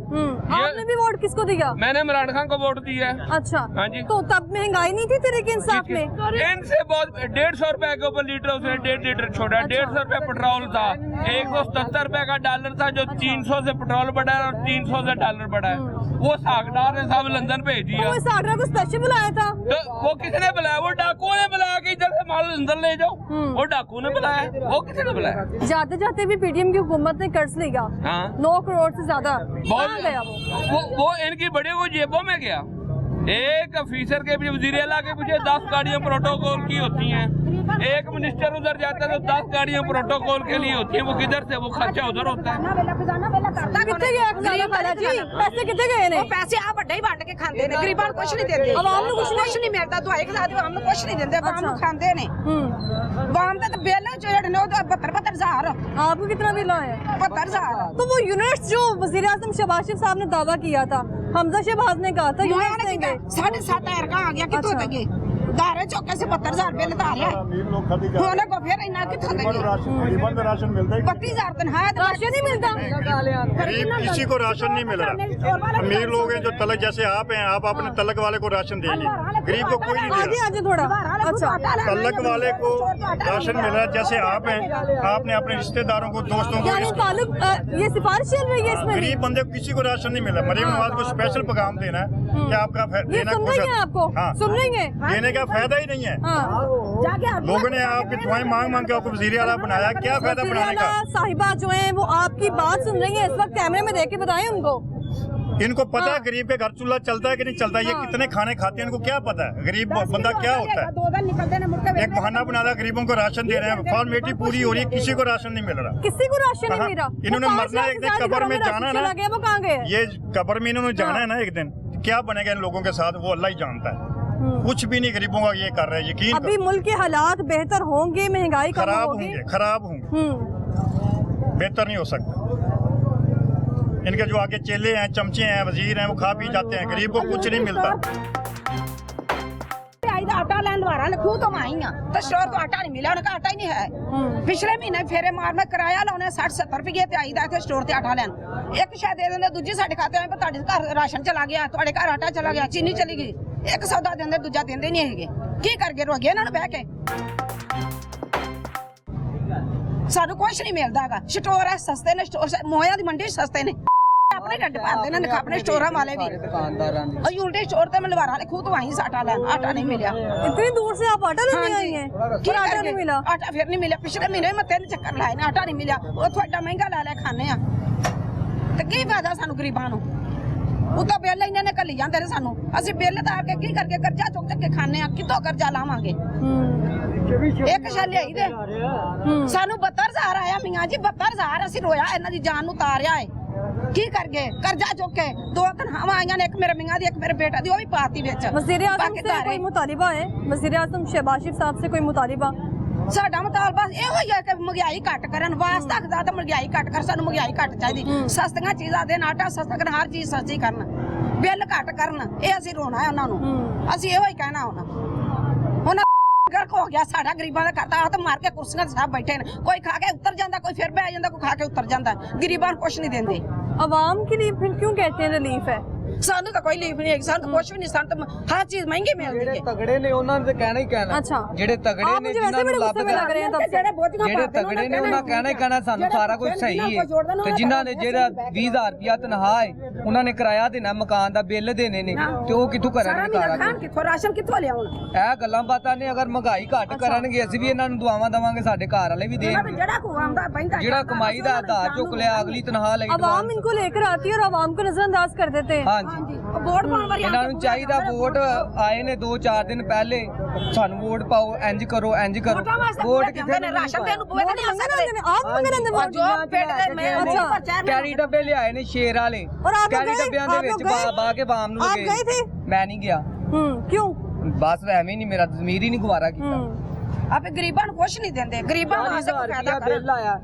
आपने भी वोट किसको दिया? मैंने इमरान खान को वोट दिया है। अच्छा, हाँ जी। तो तब महंगाई नहीं थी तेरे के इंसाफ में? इनसे बहुत 150 रुपए के ऊपर लीटर, उसने 1.5 लीटर छोड़ा। 150 रुपए पेट्रोल था, 177 रुपए का डॉलर था, जो 300 से पेट्रोल बढ़ा है और 300 से डॉलर बढ़ा है। वो सागदार ने सब लंदन भेज दिया। वो सागदार को स्पेशल बुलाया था? तो वो किसने बुलाया? वो डाकुओं ने बुलाया कि इधर से माल अंदर ले जाओ। वो डाकू ने बुलाया, वो किसने बुलाया? जाते जाते भी PTM की हुकूमत ने कर्ज लिया। हाँ। 9 करोड़ से ज्यादा। कहाँ गया वो इनकी बड़ी वो जेबों में गया। एक अफीसर के पीछे, वजीर आला के पीछे 10 गाड़ियां प्रोटोकॉल की होती हैं। एक मिनिस्टर उधर जाता है तो 10 गाड़ियां प्रोटोकॉल के लिए होती हैं। वो किधर से, वो खर्चा उधर होता है। कितने गए खजाना खाला जी? पैसे कितने गए ने? पैसे आप ਵੱਡੇ ਹੀ ਵੰਡ ਕੇ ਖਾਂਦੇ ਨੇ, ਗਰੀਬਾਂ ਨੂੰ ਕੁਛ ਨਹੀਂ ਦਿੰਦੇ। ਆਵਾਮ ਨੂੰ ਕੁਛ ਨਹੀਂ ਮਿਲਦਾ, ਦਵਾਈ ਖਿਲਾ ਦਿਓ, ਆਵਾਮ ਨੂੰ ਕੁਛ ਨਹੀਂ ਦਿੰਦੇ, ਆਵਾਮ ਨੂੰ ਖਾਂਦੇ ਨੇ। ਆਵਾਮ ਦੇ ਤਾਂ ਬਿੱਲ ਜਿਹੜੇ ਨੇ ਉਹ ਤਾਂ 72,000। आपको कितना बिल आया? 72,000। तो वो यूनिट्स जो वजीर आजम शहबाज शरीफ साहब ने दावा किया था, हमजा शहबाज ने कहा था यूनिट्स देंगे। 7,500 आ गया, कितों देंगे? दारे चौके से 72,000 बिल धारिया होने को फिर इतना कितों देंगे? 32,000 तनख्वाह, राशन नहीं मिलता। गरीब किसी को राशन नहीं मिल रहा। अमीर लोग हैं जो तलक, जैसे आप हैं, आप अपने तलक वाले को राशन देंगे, गरीब को कोई नहीं दे रहा। आगे थोड़ा। अच्छा, तलक वाले को राशन मिल रहा है, जैसे आप हैं, आपने अपने रिश्तेदारों को, दोस्तों को। यानी ताल्लुक ये सिफारिश चल रही है इसमें? गरीब बंदे को किसी को राशन नहीं मिल रहा। मरीम नवाज को स्पेशल पैगाम देना है कि आपका ये सुन रही है आपको? हाँ, सुन रही है? देने का फायदा ही नहीं है। लोगों ने आपकी दुआएं मांग मांग के आपको वजीर आला बनाया, क्या फायदा बनाने का? साहिबा जो है वो आपकी बात सुन रही है इस वक्त, कैमरे में देख के बताएं उनको। इनको पता है गरीब के घर चूल्हा चलता है कि नहीं चलता है, ये कितने खाने खाते हैं, इनको क्या पता है गरीब बंदा क्या होता है। एक बहाना बना था, गरीबों को राशन दे रहे हैं, फॉर्मेलिटी पूरी हो रही है, किसी को राशन नहीं मिल रहा। किसी को राशन नहीं मिल रहा। इन्होंने मरना है, एक दिन कब्र में जाना है ना, वो कहाँ गए? ये कब्र में इन्होंने जाना है ना एक दिन, क्या बनेगा इन लोगों के साथ वो अल्लाह ही जानता है। कुछ भी नहीं गरीबों का ये कर रहे हैं, यकीन अभी मुल्क के हालात बेहतर होंगे, महंगाई खराब होंगे, खराब होंगे, बेहतर नहीं हो सकता। इनके जो आगे चेले हैं, चमचे हैं, वजीर हैं, वो खा पी जाते हैं, गरीब को कुछ नहीं मिलता। आटा लैन द्वारा खूह तो आई तो स्टोर तो आटा नहीं मिला, उनका आटा ही नहीं है। पिछले महीने फेरे मार में किराया लाने 60-70 रुपये ते आई थे स्टोर ते आटा लैन। एक शायद दे देंगे, दूजी साडे खाते में तुहाडे घर राशन चला गया, तुहाडे घर आटा चला गया, चीनी चली गई। एक सौदा देंगे, दूजा देंगे नहीं है। की करके रोगे इन्होंने बह के? सानू कुछ नहीं मिलता है। स्टोर है सस्ते ने, स्टोर मोया की मंडी सस्ते ने, अपने ढिड भरते ने अपने स्टोर वाले भी। और उल्टे स्टोर ते मलवारा वाले खूह तो आई आटा लैन, आटा नहीं मिला। इतनी दूर से आप आटा लेने आई हैं? आटा नहीं मिला? आटा फिर नहीं मिला। पिछले महीने में 3 चक्कर लाए ने, आटा नहीं मिला। उतो एडा महंगा ला लिया खाने तो की फायदा सानू गरीबां नू? उतो बिल इन्होंने घली जाते ने सानू, असि बिल तो आके की करके कर्जा चुक चुक के खाने, कितों कर्जा लावांगे? एक शैल लियाई दे सानू 72,000 आया मियाँ जी, 72,000 असीं रोया इन्हां दी जान नू तारिया है। की कर गए कर्जा चुक के 2 तनख्वाहां आईयां ने, एक मेरे मियाँ दी, एक मेरे बेटा दी, वो भी पाती विच। वज़ीर आज़म से कोई मुतालिबा है? वज़ीर आज़म शहबाज शरीफ साहब से कोई मुतालिबा? साडा मुतालबा इहो ही है कि महंगाई घट करन, वास्ता खुदा दा महंगाई घट कर, सानू महंगाई घट चाहिदी, सस्तियां चीज़ां देन, आटा सस्ता करन, हर चीज़ सस्ती करन। ਬਿੱਲ ਘੱਟ ਕਰਨ, ਇਹ ਅਸੀਂ ਰੋਣਾ ਹੈ ਉਹਨਾਂ ਨੂੰ, ਅਸੀਂ ਇਹੋ ਹੀ ਕਹਿਣਾ ਉਹਨਾਂ ਗਰਕ ਹੋ ਗਿਆ ਸਾਡਾ ਗਰੀਬਾਂ ਦਾ ਕਰਤਾ ਆ ਤਾਂ ਮਾਰ ਕੇ ਕੁਰਸੀਆਂ ਤੇ ਸਭ ਬੈਠੇ ਨੇ, ਕੋਈ ਖਾ ਕੇ ਉੱਤਰ ਜਾਂਦਾ, ਕੋਈ ਫਿਰ ਬਹਿ ਜਾਂਦਾ, ਕੋਈ ਖਾ ਕੇ ਉੱਤਰ ਜਾਂਦਾ, ਗਰੀਬਾਂ ਨੂੰ ਕੁਛ ਨਹੀਂ ਦਿੰਦੇ। आवाम के लिए फिर क्यों कहते हैं रिलीफ है? ਸਾਨੂੰ ਤਾਂ ਕੋਈ ਲੀਫ ਨਹੀਂ ਹੈ, ਸਾਨੂੰ ਕੁਛ ਵੀ ਨਹੀਂ, ਸਾਨੂੰ ਤਾਂ ਹਰ ਚੀਜ਼ ਮਹਿੰਗੀ ਮਿਲਦੀ ਹੈ। ਤਗੜੇ ਨੇ ਉਹਨਾਂ ਨੇ ਕਹਿਣਾ ਹੀ ਕਹਿਣਾ। अच्छा, ਜਿਹੜੇ ਤਗੜੇ आप ਨੇ मुझे ਜਿਨ੍ਹਾਂ वैसे ਨੂੰ बड़े ਲੱਭ गुस्से में लग रहे हैं तब से। ਜਿਹੜੇ ਤਗੜੇ ਨੇ ਉਹਨਾਂ ਕਹਿਣਾ ਹੀ ਕਹਿਣਾ ਸਾਨੂੰ ਸਾਰਾ ਕੁਝ ਸਹੀ ਹੈ, ਤੇ ਜਿਨ੍ਹਾਂ ਨੇ ਜਿਹੜਾ 20,000 ਰੁਪਿਆ ਤਨਖਾਹ ਹੈ ਉਹਨਾਂ ਨੇ ਕਿਰਾਇਆ ਦੇਣਾ, ਮਕਾਨ ਦਾ ਬਿੱਲ ਦੇਣੇ ਨੇ, ਤੇ ਉਹ ਕਿੱਥੋਂ ਕਰਨਗੇ ਸਾਰਾ? ਕਿੱਥੋਂ ਰਾਸ਼ਨ ਕਿੱਥੋਂ ਲਿਆਉਣ? ਇਹ ਗੱਲਾਂ ਬਾਤਾਂ ਨੇ, ਅਗਰ ਮਹਿੰਗਾਈ ਘੱਟ ਕਰਨਗੇ ਅਸੀਂ ਵੀ ਇਹਨਾਂ ਨੂੰ ਦੁਆਵਾਂ ਦੇਵਾਂਗੇ, ਸਾਡੇ ਘਰ ਵਾਲੇ ਵੀ ਦੇਣਗੇ। ਜਿਹੜਾ ਕੋ ਆਉਂਦਾ ਪੈਂਦਾ, ਜਿਹੜਾ ਕਮਾਈ ਦਾ ਆਧਾਰ ਚੁੱਕ ਲਿਆ ਅਗਲੀ ਤਨਖਾਹ ਲਈ आवाम इनको लेकर आती है और आवाम को नजरअंदाज कर देते हैं। ਹਾਂਜੀ, ਵੋਟ ਪਾਉਣ ਵਾਲੀ ਇਹਨਾਂ ਨੂੰ ਚਾਹੀਦਾ ਵੋਟ ਆਏ ਨੇ 2-4 ਦਿਨ ਪਹਿਲੇ, ਸਾਨੂੰ ਵੋਟ ਪਾਓ, ਇੰਜ ਕਰੋ ਇੰਜ ਕਰੋ, ਵੋਟ ਕਿੱਥੇ ਨੇ? ਰਾਸ਼ਨ ਦੇਣ ਨੂੰ ਬੂਹੇ ਤੇ ਨਹੀਂ ਆ ਸਕਦੇ। आप मंगे रहते हैं ਜੋ ਪਿੰਡ ਦੇ ਮੈਂ अच्छा, ਕੈਰੀ ਡੱਬੇ ਲਿਆਏ ਨੇ ਸ਼ੇਰ ਵਾਲੇ, और आप लोग ਕੈਰੀ गए? ਡੱਬਿਆਂ ਦੇ आप ਵਿੱਚ लोग गए? ਬਾ ਕੇ ਬਾਮ ਨੂੰ आप गए थे? ਮੈਂ ਨਹੀਂ ਗਿਆ, क्यों? ਬਸ ਐਵੇਂ ਹੀ ਨਹੀਂ, ਮੇਰਾ ਜ਼ਮੀਰ ਹੀ ਨਹੀਂ ਗੁਵਾਰਾ ਕੀਤਾ। ਆਪੇ ਗਰੀਬਾਂ ਨੂੰ ਕੁਛ ਨਹੀਂ ਦਿੰਦੇ, ਗਰੀਬਾਂ ਨੂੰ ਆਸੇ ਕੋ ਫਾਇਦਾ ਬਿੱਲ ਆਇਆ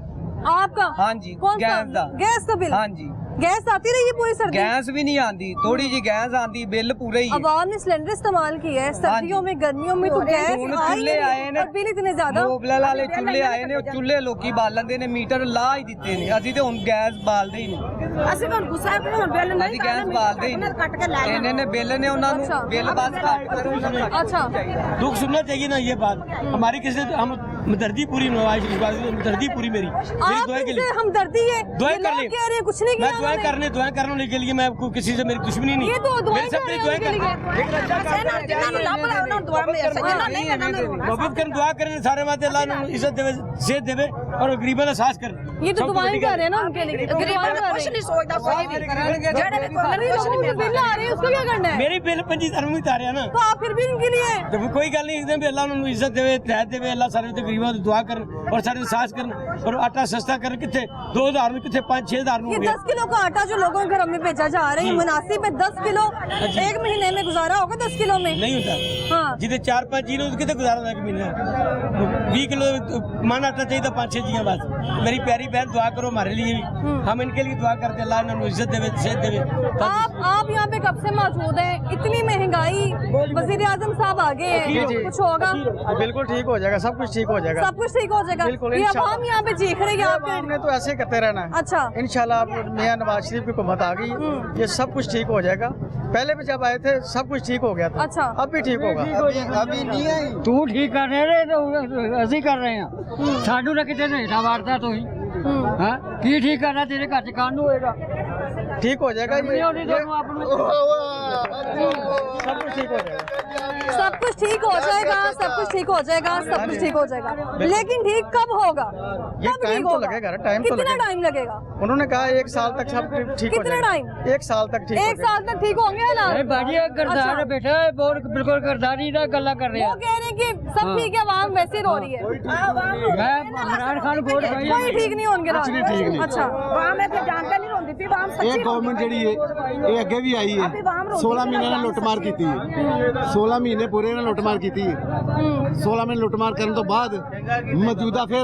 आपका? ਹਾਂਜੀ, कौन सा? ਗੈਸ ਦਾ। गैस का बिल? ਹਾਂਜੀ, गैस आती रही है पूरी सर्दी? गैस भी नहीं आती, थोड़ी जी गैस आती, बिल पूरे ही है। आवाम ने सिलेंडर इस्तेमाल किया है सर्दियों में, गर्मियों में तो गैस ਹੁਣ आई ਚੁੱਲ੍ਹੇ नहीं, ਆਏ ਨੇ, और बिल इतने ज्यादा। ਮੋਬਲਲ ਵਾਲੇ ਚੁੱਲ੍ਹੇ ਆਏ ਨੇ, ਉਹ ਚੁੱਲ੍ਹੇ ਲੋਕੀ ਬਾਲਣਦੇ ਨੇ, ਮੀਟਰ ਲਾ ਹੀ ਦਿੱਤੇ ਨੇ, ਅਸੀਂ ਤੇ ਹੁਣ ਗੈਸ ਬਾਲਦੇ ਹੀ ਨਹੀਂ, ਅਸੀਂ ਹੁਣ ਗੁੱਸਾ ਹੈ ਹੁਣ ਬਿੱਲ ਨਹੀਂ ਅਸੀਂ ਗੈਸ ਬਾਲਦੇ ਹੀ ਨਹੀਂ। ਕੱਟ ਕੇ ਲੈ ਇਹਨੇ ਨੇ ਬਿੱਲ ਨੇ ਉਹਨਾਂ ਨੂੰ, अच्छा। ਬਿੱਲ बस घट करो। अच्छा, दुख सुनना चाहिए ना, ये बात हमारी किसी हम दर्दी पूरी दर्दी पूरी मेरी आप दुआ के इनसे लिए हमदर्दी है, दुआएं ये कर लोग ले। कह रहे हैं कुछ नहीं मैं किया उन्होंने। दुआएं करने के लिए मैं किसी से मेरी दुश्मनी नहीं, ये तो दुआएं मेरे सब कर रहे दुआएं हैं उनके लिए। ਜਿਨ੍ਹਾਂ ਨੂੰ ਲੱਭ ਲਾ ਉਹਨਾਂ ਨੂੰ ਦੁਆ ਮਿਲ ਸਕੇ, ਜਿਨ੍ਹਾਂ ਨਹੀਂ ਉਹਨਾਂ ਨੂੰ ਰੋਣਾ। मोहब्बत कर दुआ करें सारे वास्ते, अल्लाह ने इज्जत देवे, सेहत देवे और गरीबों का साहस करे। ये तो दुआएं कर रहे हैं ना उनके लिए, ਗਰੀਬਾਂ दुआएं ਦਾ कर ਕੁਛ रहे ਨਹੀਂ ਸੋਚਦਾ ਕੋਈ ਵੀ, ਜਿਹੜੇ ਵੀ ਕੋਈ हैं। ਕੁਛ नहीं बिल आ रहे हैं, उसको क्या करना है? मेरी बिल 25 में तारे ना, तो आप फिर भी उनके लिए तो कोई गल नहीं, एकदम अल्लाह उन्होंने इज्जत देवे, तहत देवे, अल्लाह सारे ते गरीबां दी दुआ करन और सारे साहस करन और आटा सस्ता करन। किथे 2,000 में, किथे 5-6,000 में ये हो गया। 10 किलो का आटा जो लोगों के घर में बेचा जा रहा है, ये मुनासिब है? 10 किलो एक महीने में गुजारा होगा 10 किलो में? नहीं होता, हाँ, जिदे 4-5 जी ने कितने गुजारा होता है महीने? 20 किलो मन आटा चाहिए, 5-6 जी बस। मेरी प्यारी बहन दुआ करो हमारे लिए भी, हम इनके लिए दुआ करते, अल्लाह इन्हें इज्जत देवे, सेहत देवे। आप यहाँ पे कब से मौजूद हैं? इतनी महंगाई, वजीर आजम साहब आगे हैं, कुछ होगा? बिल्कुल ठीक हो जाएगा, सब कुछ ठीक हो जाएगा। सब कुछ ठीक हो जाएगा? बिल्कुल, ये इंशाल्लाह। आवाम यहाँ पे चीख रही है आपके? हमने तो ऐसे करते रहना है। अच्छा, इंशाल्लाह अब मियां नवाज शरीफ की हुकूमत आ गई, ये सब कुछ ठीक हो जाएगा। पहले भी जब आए थे सब कुछ ठीक हो गया था, अच्छा। अब भी ठीक होगा। ਅਭੀ ਨਹੀਂ ਆਈ तू ठीक कर रहे हैं, ਅਸੀਂ ਕਰ ਰਹੇ ਹਾਂ, ਸਾਨੂੰ ਨਾ ਕਿਤੇ ਨਹੀਂ ਵਾਰਦਾ ਤੁਸੀਂ, ਹਾਂ ਕੀ ਠੀਕ ਕਰਨਾ, ਤੇਰੇ ਘਰ ਚ ਕਾਨੂੰ ਹੋਏਗਾ, ਠੀਕ ਹੋ ਜਾਏਗਾ, सब कुछ ठीक हो जाएगा, सब कुछ ठीक हो जाएगा, सब कुछ ठीक हो जाएगा, सब कुछ ठीक हो जाएगा। लेकिन ठीक कब होगा? ये कब टाइम ठीक तो होगा? लगेगा ना, टाइम तो कितना लगेगा। टाइम लगेगा? उन्होंने कहा 1 साल तक सब ठीक हो कितना जाएगा। टाइम? 1 साल तक ठीक हो 1 साल तक ठीक होंगे हालात? बाजी अच्छा। है बेटा, बिल्कुल करदारी ना गल्ला कर रहे वो कह रहे हैं कि सब ठीक है, आवाम वैसे ही रो रही है। मैं इमरान खान वोट कोई ठीक नहीं होंगे कुछ नहीं ठीक नहीं। अच्छा, ਵਾਮ ਇਹ ਤੇ ਜਾਣ ਕੇ ਨਹੀਂ ਰੋਂਦੀ ਪਈ, ਵਾਮ ਸੱਚੀ ਇਹ ਗਵਰਨਮੈਂਟ ਜਿਹੜੀ ਹੈ ਇਹ ਅੱਗੇ ਵੀ ਆਈ ਹੈ 16 ਮਹੀਨੇ ਨਾਲ ਲੁੱਟਮਾਰ ਕੀਤੀ ਹੈ 16 ਮਹੀਨੇ ਪੂਰੇ ਨਾਲ ਲੁੱਟਮਾਰ ਕੀਤੀ ਹੈ 16 ਮਹੀਨੇ ਲੁੱਟਮਾਰ ਕਰਨ ਤੋਂ ਬਾਅਦ ਮੌਜੂਦਾ ਫਿਰ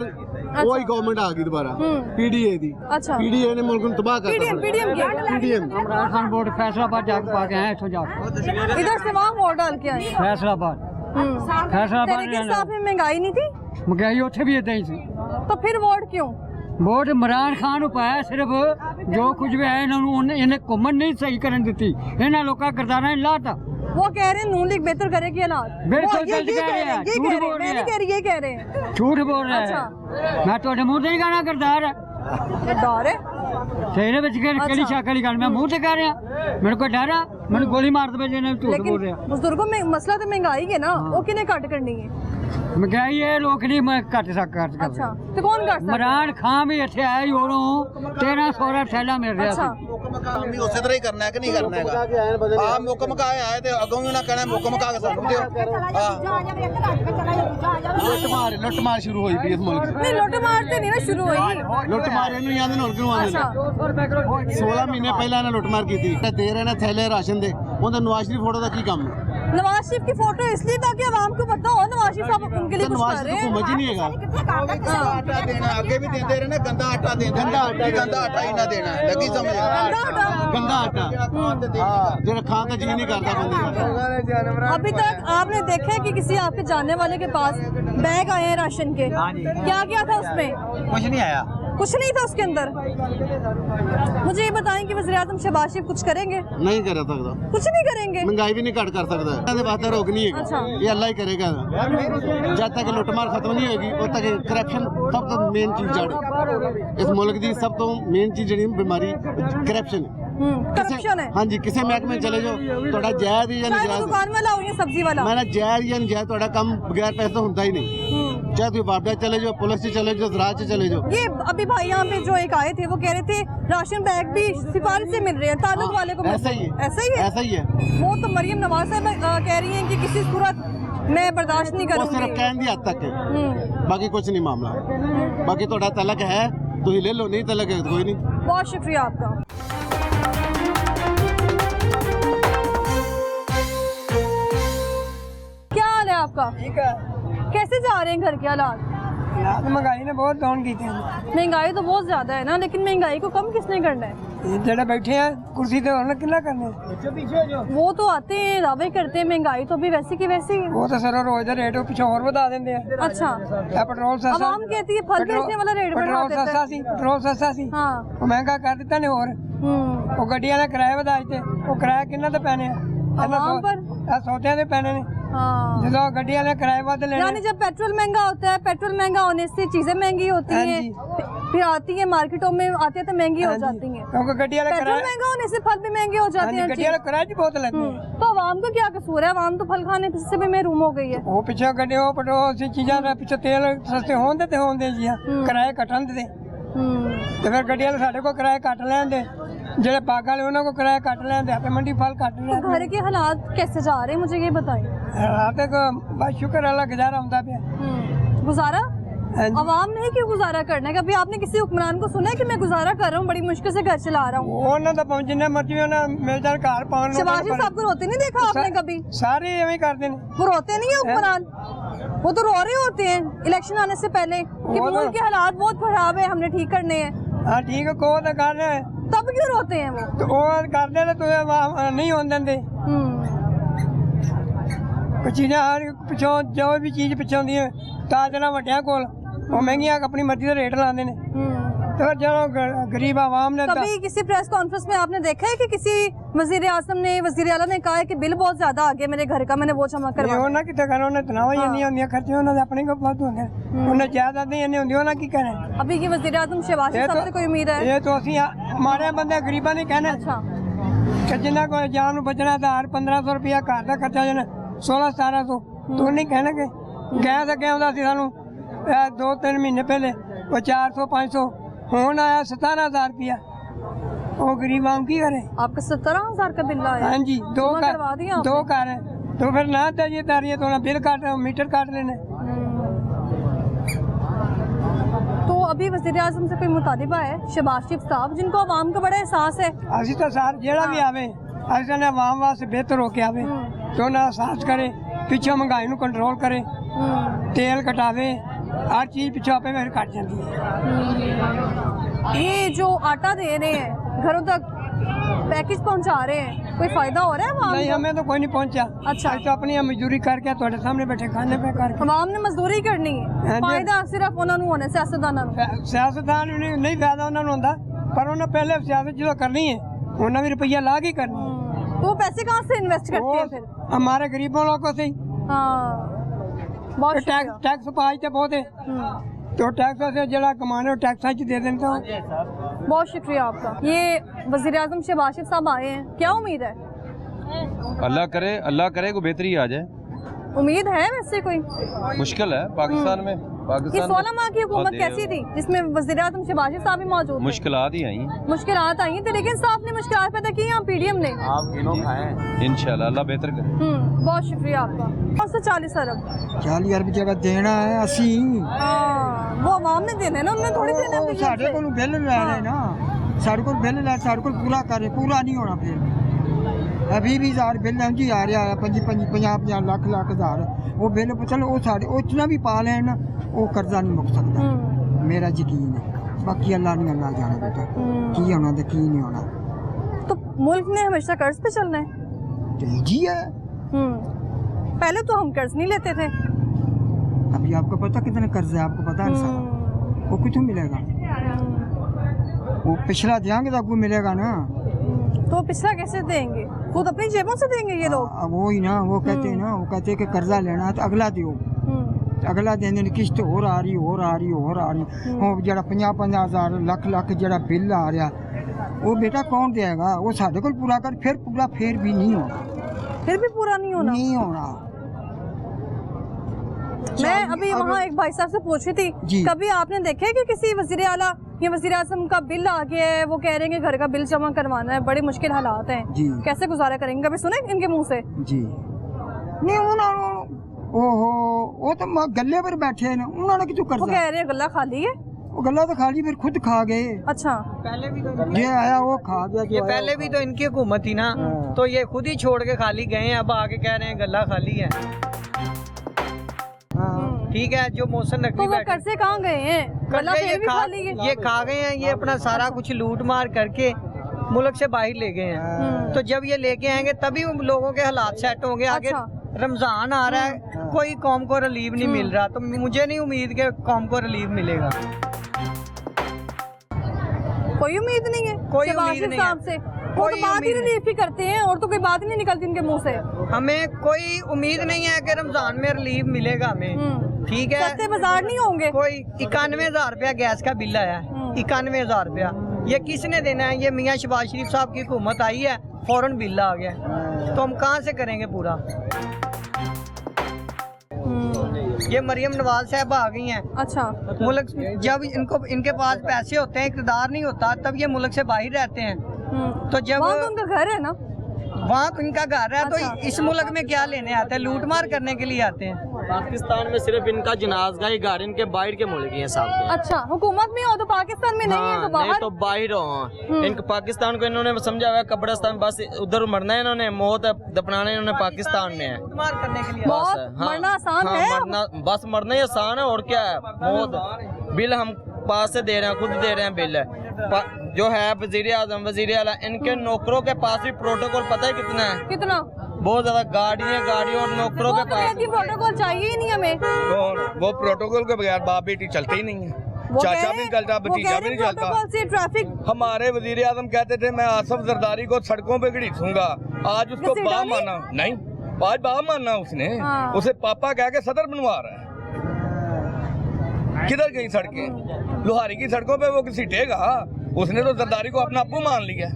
ਉਹੀ ਗਵਰਨਮੈਂਟ ਆ ਗਈ ਦੁਬਾਰਾ ਪੀਡੀਏ ਦੀ अच्छा। ਪੀਡੀਏ ਨੇ ਮੁਲਕ ਨੂੰ ਤਬਾਹ ਕਰਤਾ पीडीएम की ਪੀਡੀਐਮ इमरान खान वोट फैसलाबाद जाके पा के आए, इथों जाके इधर से वहाँ वोट डाल के आए। फैसलाबाद तहरीके इंसाफ में महंगाई नहीं थी, महंगाई उत्थे भी इदा ही सी। तो फिर वोट क्यों? ਵੋਟ ਇਮਰਾਨ ਖਾਨ ਨੂੰ ਪਾਇਆ, ਸਿਰਫ ਜੋ ਕੁਝ ਵੀ ਹੈ ਇਹਨਾਂ ਨੂੰ ਇਹਨੇ ਘੁੰਮਣ ਨਹੀਂ ਸਹੀ ਕਰਨ ਦਿੱਤੀ, ਇਹਨਾਂ ਲੋਕਾਂ ਕਰਦਾਰਾਂ ਨੇ ਲਾਤਾ। वो कह रहे हैं नून लीग बेहतर करेगी हालात। बिल्कुल वो ये सच कह रहे हैं, ये झूठ कह रहे बोल हैं, रहे मैं नहीं हैं। कह रही, ये कह रहे हैं। ਝੂਠ ਬੋਲ ਰਿਹਾ अच्छा। ਹੈ, ਮੈਂ ਤੁਹਾਡੇ ਮੂੰਹ ਤੇ ਨਹੀਂ ਕਹਿਣਾ ਕਰਦਾਰ ਹੈ, डर है? ਤੇ ਇਹਦੇ ਵਿੱਚ ਕਿਹੜੀ ਸ਼ੱਕ ਵਾਲੀ ਗੱਲ, ਮੈਂ ਮੂੰਹ ਤੇ ਕਹਿ ਰਿਹਾ, ਮੈਨੂੰ ਕੋਈ ਡਰ ਆ, ਮੈਨੂੰ ਗੋਲੀ ਮਾਰ ਦੇਵੇ ਜੇ ਝੂਠ ਬੋਲ ਰਿਹਾ। लेकिन बुजुर्गों में मसला तो महंगाई है ना, वो किन्हें घट करनी है? ਮਹਿੰਗਾਈ ਇਹ ਲੋਕ ਨਹੀਂ ਮੈਂ ਘੱਟ ਸਕਦਾ। अच्छा, तो कौन कर सकता है? ਇਮਰਾਨ ਖਾਨ ਵੀ ਇੱਥੇ ਆਇਆ ਹੀ ਉਰੋਂ 1300 ਥੈਲਾ ਮਿਲ ਰਿਹਾ अच्छा, ਸੀ। ਵੀ ਉਸੇ ਤਰ੍ਹਾਂ ਹੀ ਕਰਨਾ ਹੈ ਕਿ ਨਹੀਂ ਕਰਨਾ ਹੈਗਾ ਆ ਮੁੱਕ ਮਕਾਏ ਆਏ ਤੇ ਅੱਗੋਂ ਵੀ ਉਹਨਾਂ ਕਹਿਣਾ ਮੁੱਕ ਮਕਾ ਕੇ ਸਾਨੂੰ ਦਿਓ ਲੁੱਟ ਮਾਰ ਸ਼ੁਰੂ ਹੋਈ ਪਈ ਇਸ ਮੁਲਕ 'ਚ नहीं लुट मार तो नहीं ना शुरू हुई। ਲੁੱਟ ਮਾਰ ਇਹਨੂੰ ਹੀ ਆਂਦੇ ਨੇ, ਹੁਣ ਕਿਉਂ ਆਂਦੇ अच्छा, ਨੇ 16 ਮਹੀਨੇ ਪਹਿਲਾਂ ਇਹਨਾਂ ਲੁੱਟ ਮਾਰ ਕੀਤੀ ਤੇ ਦੇ ਰਹੇ ਨੇ ਥੈਲੇ ਰਾਸ਼ਨ ਦੇ, ਉਹਦਾ ਨਵਾਜ਼ ਸ਼ਰੀਫ ਫੋਟੋ ਦਾ ਕੀ ਕੰਮ ਹੈ? नवाज शरीफ की फोटो इसलिए ताकि आवाम को पता हो नवाज शरीफ साहब उनके लिए कुछ कर रहे हैं। मजी नहीं है आटा देना आगे भी देते रहे ना, गंदा आटा दे, गंदा आटा ही ना देना, लगी समझ, गंदा आटा जो खा का जी नहीं करता बंदे। अभी तक आपने देखा है कि किसी आपके जानने वाले के पास बैग आए हैं राशन के, क्या क्या था उसमें? कुछ नहीं आया, कुछ नहीं था उसके अंदर। मुझे ये बताएं कि वज़ीर-ए-आज़म शहबाज शरीफ कुछ करेंगे? नहीं कर सकता, कुछ नहीं करेंगे। महंगाई भी नहीं कट कर सकता, बात रोकनी है। अच्छा। ये अल्लाह ही करेगा। जब तक लुटमार खत्म नहीं होगी उद तक करप्शन सब तो मेन चीज जड़ इस मुल्क की सब तो मेन चीज जी बीमारी करप्शन है। करप्शन है। हाँ जी, किसी महकमे चले जाओ थोड़ा जायज या चाहे दुकान वाला हो या सब्जी वाला, मैंने जायज या जायज थोड़ा कम बगैर पैसे तो होता ही नहीं। चाहे तुम बाबा चले जाओ, पुलिस से चले जाओ, ज़राअत से चले जाओ। ये अभी भाई यहाँ पे जो एक आए थे वो कह रहे थे राशन बैग भी सिफारिश से मिल रहे हैं, ताल्लुक वाले को ऐसा ही है, ऐसा ही है, ऐसा ही है। वो तो मरियम नवाज साहब कह रही हैं कि किसी सूरत मैं बर्दाश्त नहीं वो करूँगी। सिर्फ कहने की हद तक है, बाकी कुछ नहीं मामला। बाकी थोड़ा तलक है तो ही ले लो, नहीं तलक है तो कोई नहीं। बहुत शुक्रिया आपका। क्या हाल है आपका? ठीक है। कैसे जा रहे हैं घर के हालात? महंगाई ने बहुत डाउन की थे। महंगाई तो बहुत ज्यादा है ना, लेकिन महंगाई को कम किसने करना है? जेड़े बैठे हैं कुर्सी पे उन्होंने कितना करने, वो तो आते हैं दावे करते हैं महंगाई तो भी वैसी की वैसी है। वो तो सर रोज रेट पीछे और बता देंगे। अच्छा, पेट्रोल सस्ता, आवाम कहती है फल बेचने वाला रेट बढ़ा पेट्रोल देता सस्ता है। सी, पेट्रोल सस्ता सी, हाँ। वो महंगा कर दिता ने और वो गड्डियां ने किराए ਵਧਾ ਦਿੱਤੇ। वो किराया किन्ना तो पैने आवाम पर सौतियां दे पैने ने। हाँ। जो गड्डियां ने किराए वध लेने, यानी जब पेट्रोल महंगा होता है, पेट्रोल महंगा होने से चीजें महंगी होती हाँ हैं, जी। फिर आती है मार्केटों में आती है तो महंगी हो जाती हैं। क्योंकि गड्डियां ने पेट्रोल किराया, महंगा होने से फल भी महंगे हो जाते हैं। गड्डियां ने किराया भी बहुत लगते हैं। तो आवाम को क्या कसूर है? आवाम तो फल खाने से भी महरूम हो गई है। वो पिछे गड्डी वो पेट्रोल सी चीज़ां ने पिछे तेल सस्ते होंदे ते होंदे जी, किराए घटन दे ते फिर गड्डियां ने साडे को किराए घट लैन दे, जेड़े बाग वाले उन्होंने को किराया घट लैन दे, आपे मंडी फल घट लैन। तो घर के हालात कैसे जा रहे हैं मुझे ये बताएं। हालात को बस शुक्र अल्लाह गुजारा होता पे। गुजारा आवाम ने क्यों गुजारा करना है? कभी आपने किसी हुक्मरान को सुना है कि मैं गुजारा कर रहा हूँ, बड़ी मुश्किल से घर चला रहा हूँ? उन्होंने तो जिन्ने मर्जी उन्हें मिल जाए घर पान। शहबाज शरीफ साहब को रोते नहीं देखा आपने कभी? सारे एवं करते हैं। वो रोते नहीं है हुक्मरान, वो तो रो रहे होते हैं इलेक्शन आने से पहले कि मुल्क के हालात बहुत खराब है, हमने ठीक करने हैं। हाँ ठीक है, को तो कर रहे हैं, तब क्यों रोते हैं वो? तो वो करते तो नहीं होने देंगे। कुछ चीज़ें हर पिछों जो भी चीज़ पिछे होंगी ताजना वड्डियां कोल वो महंगियां अपनी मर्जी का रेट लाते हैं। तो जो गरीब आवाम ने कभी किसी प्रेस कॉन्फ्रेंस में आपने देखा है कि किसी वज़ीर-ए-आज़म ने, वज़ीर-ए-आला ने कहा है कि बिल बहुत ज्यादा आ गया मेरे घर का, मैंने वो जमा करवा? ਉਹਨਾਂ ਕਿਤੇ ਕਰਨ ਉਹਨੇ ਤਨਾਵਾਂ ਨਹੀਂ ਹੁੰਦੀਆਂ, ਖਰਚੇ ਉਹਨਾਂ ਦੇ ਆਪਣੇ ਕੋਲ ਬਹੁਤ ਹੁੰਦੇ ਉਹਨੇ ਜ਼ਿਆਦਾ ਨਹੀਂ ਇੰਨੇ ਹੁੰਦੀ, ਉਹਨਾਂ ਕੀ ਕਰੇ। अभी की वज़ीर-ए-आज़म शहबाज शरीफ साहब से कोई उम्मीद है? ਇਹ तो ਅਸੀਂ ਮਾਰੇ ਬੰਦੇ ਗਰੀਬਾਂ ਨੇ ਕਹਿਣਾ ਕਿ ਜਿੰਨਾ ਕੋਲ ਜਾਨ ਨੂੰ ਬਚਣਾ ਤਾਂ 1500 ਰੁਪਇਆ ਘਰ ਦਾ ਖਰਚਾ ਜਨ 1600-1700 ਤੂੰ ਨਹੀਂ ਕਹਿਣਗੇ। ਗੈਸ ਅੱਗੇ ਆਉਂਦਾ ਸੀ ਸਾਨੂੰ 2-3 ਮਹੀਨੇ ਪਹਿਲੇ ਉਹ 400-500, ਹੁਣ ਆਇਆ 17000 रुपया। वो गरीब आम की करे। आपका 17,000 का बिल आया? हाँ जी, दो करवा दिया दो कार है तो फिर ना चाहिए तारिए तो ना बिल काट मीटर काट लेने। तो अभी वज़ीर-ए-आज़म से कोई मुतालिबा है शहबाज शरीफ साहब, जिनको आवाम का बड़ा एहसास है? असी तो सार जेड़ा भी आवे असी ने आवाम वास्ते बेहतर होके आवे तो ना एहसास करे, पिछो महंगाई नू कंट्रोल करे, तेल घटावे, हर चीज पिछो आपे फिर घट जाती है। ये जो आटा दे रहे हैं घरों तक, पैकेज पहुंचा रहे हैं, कोई फायदा हो रहा है आवाम नहीं? को? हमें तो कोई नहीं पहुंचा। अच्छा, तो अपनी मजदूरी करके थोड़े सामने बैठे खाने पे करके आवाम ने मजदूरी करनी है, फायदा सिर्फ उन्होंने होने सियासतदाना नूं। सियासतदान नहीं फायदा उन्होंने होता, पर उन्हें पहले सियासत जो करनी है उन्हें भी रुपया ला के करनी है। तो वो पैसे कहाँ से इन्वेस्ट करते हैं फिर? हमारे गरीबों लोगों से। बहुत टैक्स पाजते बहुत है तो टैक्स से जरा कमाने टैक्स दे देते हो। बहुत शुक्रिया आपका। ये वज़ीर-ए-आज़म शहबाज शरीफ साहब आए हैं, क्या उम्मीद है? अल्लाह करे को बेहतरी आ जाए। उम्मीद है वैसे कोई? मुश्किल है पाकिस्तान में। ये 16 माह की हुकूमत कैसी थी जिसमें वज़ीर-ए-आज़म शहबाज शरीफ साहब भी मौजूद? मुश्किलात ही आई, मुश्किलात आई थी, लेकिन साहब ने मुश्किलात पैदा की हैं पीडीएम ने। इंशाल्लाह अल्लाह बेहतर करे। बहुत शुक्रिया आपका। 40 अरब 40 अरब जगह देना है असी, वो आवाम ने देना है ना, उन्होंने थोड़ी देना है। साढ़े को बिल लै रहे ना, साढ़े को बिल लै, साढ़े को पूरा करे, पूरा नहीं होना फिर अभी भी 1000 बिल इंज ही आ रहा है 50 ਲੱਖ ਹਜ਼ਾਰ ਉਹ ਬਿੱਲ ਚਲੋ ਉਹ ਸਾਡੇ ਉਹ ਇਤਨਾ ਵੀ ਪਾ ਲੈਣ ਨਾ ਉਹ ਕਰਜ਼ਾ ਨਹੀਂ ਮੁੱਕ ਸਕਦਾ ਮੇਰਾ ਯਕੀਨ ਹੈ बाकी अल्लाह ने अल्लाह जाने बेटा की होना तो की नहीं होना। तो मुल्क ने हमेशा कर्ज पे चलना है? जी है। पहले तो हम कर्ज नहीं लेते थे। अभी आपको पता कितने कर्ज है? आपको पता है सारा? वो कितों मिलेगा? वो पिछला देंगे तो आपको मिलेगा ना। तो पिछला कैसे देंगे? खुद अपनी जेबों से देंगे ये लोग? वो ही ना, वो कहते हैं ना, वो कहते हैं कि कर्जा लेना है तो अगला दो, अगला दिन किश्त और आ रही वो जरा 50,000 ਲੱਖ जरा बिल आ रहा वो बेटा कौन देगा? वो साढ़े को पूरा कर फिर पूरा फिर भी नहीं होना, फिर भी पूरा नहीं होना। मैं अभी वहाँ एक भाई साहब से पूछ रही थी, कभी आपने देखा कि किसी वजीर आला या वजीर आजम का बिल आ गया है, वो कह रहे हैं कि घर का बिल जमा करवाना है, बड़े मुश्किल हालात हैं, कैसे गुजारा करेंगे? कभी सुने इनके मुंह से? जी नहीं, ओहो वो तो गले पर बैठे हैं, उन्होंने क्यों कर? वो कह रहे हैं गला खाली है। वो गला तो खाली फिर खुद खा गए। अच्छा, पहले भी तो ये आया वो खा गया। ये पहले भी तो इनकी हुकूमत थी ना, तो ये खुद ही छोड़ के खाली गए हैं, अब आके कह रहे हैं गला खाली है। ठीक है, जो मौसम नकली तो वो कर्जे कहाँ गए हैं? गला फिर भी खाली है। ये खा गए हैं, ये अपना सारा कुछ लूट मार करके मुल्क से बाहर ले गए हैं। तो जब ये लेके आएंगे तभी उन लोगों के हालात सेट होंगे। आगे रमजान आ रहा है, कोई कौम को रिलीफ नहीं मिल रहा, तो मुझे नहीं उम्मीद कि कौम को रिलीफ मिलेगा। कोई उम्मीद नहीं है, कोई उम्मीद नहीं है से। वो तो बात ही रिलीफ ही करते हैं और तो कोई बात ही नहीं निकलती उनके मुंह से। हमें कोई उम्मीद नहीं है कि रमजान में रिलीफ मिलेगा हमें। ठीक है, सस्ते बाजार नहीं होंगे। कोई 91,000 रुपया गैस का बिल आया है, 91,000 रुपया। ये किसने देना है? ये मियाँ शहबाज शरीफ साहब की हुकूमत आई है, फौरन बिल आ गया, तो हम कहाँ से करेंगे पूरा? ये मरियम नवाज साहब आ गई हैं। अच्छा, मुल्क जब इनके पास पैसे होते हैं, इक़्तिदार नहीं होता, तब ये मुल्क से बाहर रहते हैं। तो जब वहाँ तो उनका घर है ना, वहाँ तो इनका घर है। अच्छा। तो इस मुल्क में क्या लेने आते हैं? लूट मार करने के लिए आते हैं। पाकिस्तान में सिर्फ इनका जनाजगाही घर इनके बाहर के मुल्क ही है साहब। अच्छा, हुकूमत में हो तो पाकिस्तान में नहीं है तो बाहर? नहीं तो बाहर हो। इनके पाकिस्तान को इन्होंने समझा हुआ है कब्रिस्तान, बस उधर मरना है इन्होंने, मौत दफनाना इन्होंने पाकिस्तान में है। मार करने के लिए बस मरना आसान है। बस मरना ही आसान है, और क्या है? मौत बिल हम पास से दे रहे हैं, खुद दे रहे हैं बिल। जो है वजीर आजम, वजीर आला, इनके नौकरों के पास भी प्रोटोकॉल पता है कितना है? कितना? बहुत ज्यादा गाड़ी और नौकरों के पास प्रोटोकॉल चाहिए ही नहीं हमें। वो प्रोटोकॉल के बगैर बाप बेटी चलते ही नहीं है, चाचा भी नहीं चलता, भतीजा भी नहीं चलता। ट्रैफिक हमारे वजीर आजम कहते थे मैं आसफ जरदारी को सड़कों पे घड़ीसूंगा, आज उसको बाप माना नहीं, आज बाप माना उसने। उसे पापा कह के सदर बनवा रहा है। किधर गई सड़कें? लोहारी की सड़कों पे वो किसी टेगा, उसने तो जरदारी को अपना अब्बू मान लिया,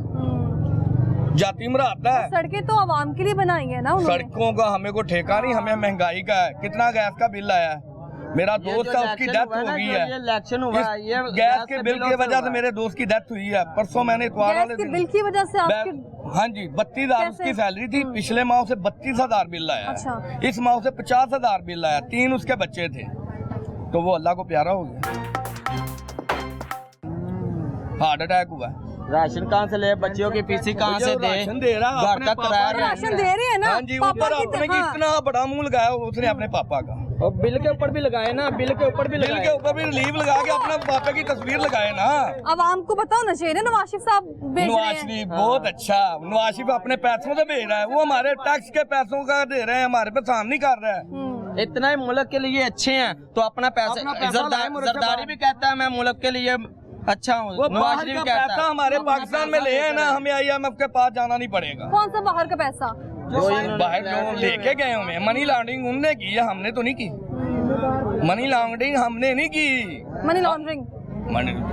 जाति मराता है। सड़कें तो आवाम के लिए बनाई है ना उन्होंने। सड़कों का हमें को ठेका नहीं, हमें महंगाई का है। कितना गैस का बिल आया है? मेरा दोस्त है, उसकी डेथ हो गई है। इलेक्शन हुआ है, ये गैस के बिल की वजह से मेरे दोस्त की डेथ हुई है। परसों मैंने इतवार वाले दिन बिल की वजह से आपकी? हाँ जी, 32,000 उसकी सैलरी थी, पिछले माह से 32,000 बिल आया। अच्छा। इस माह से 50,000 बिल आया, 3 उसके बच्चे थे, तो वो अल्लाह को प्यारा हो गया। हार्ट अटैक हुआ। राशन कहाँ से ले? बच्चों की फीसी कहाँ से दे? राशन दे रहा, घर का किराया राशन दे रहे हैं ना। हाँ जी, ऊपर आपने कितना बड़ा मुंह लगाया उसने अपने पापा का, और बिल के ऊपर भी लगाए ना, बिल के ऊपर भी बिल के ऊपर भी रिलीव लगा के अपने पापा की तस्वीर लगाए ना। आवाम को पता होना चाहिए ना, नवाज शरीफ साहब नवाज शरीफ बहुत अच्छा, नवाज शरीफ अपने पैसों से भेज रहा है, वो हमारे टैक्स के पैसों का दे रहे हैं, हमारे पे साम नहीं कर रहा है। इतना ही मुल्क के लिए अच्छे हैं तो अपना पैसा, जरदारी भी कहता है मैं मुल्क के लिए अच्छा हूँ, नवाज शरीफ भी कहता है। हमारे पाकिस्तान में ले है ना, हमें IMF के पास जाना नहीं पड़ेगा। कौन सा बाहर का पैसा? बाहर जो लेके गए हमें, मनी लॉन्ड्रिंग उनने की है, हमने तो नहीं की। मनी लॉन्ड्रिंग हमने नहीं की। मनी लॉन्ड्रिंग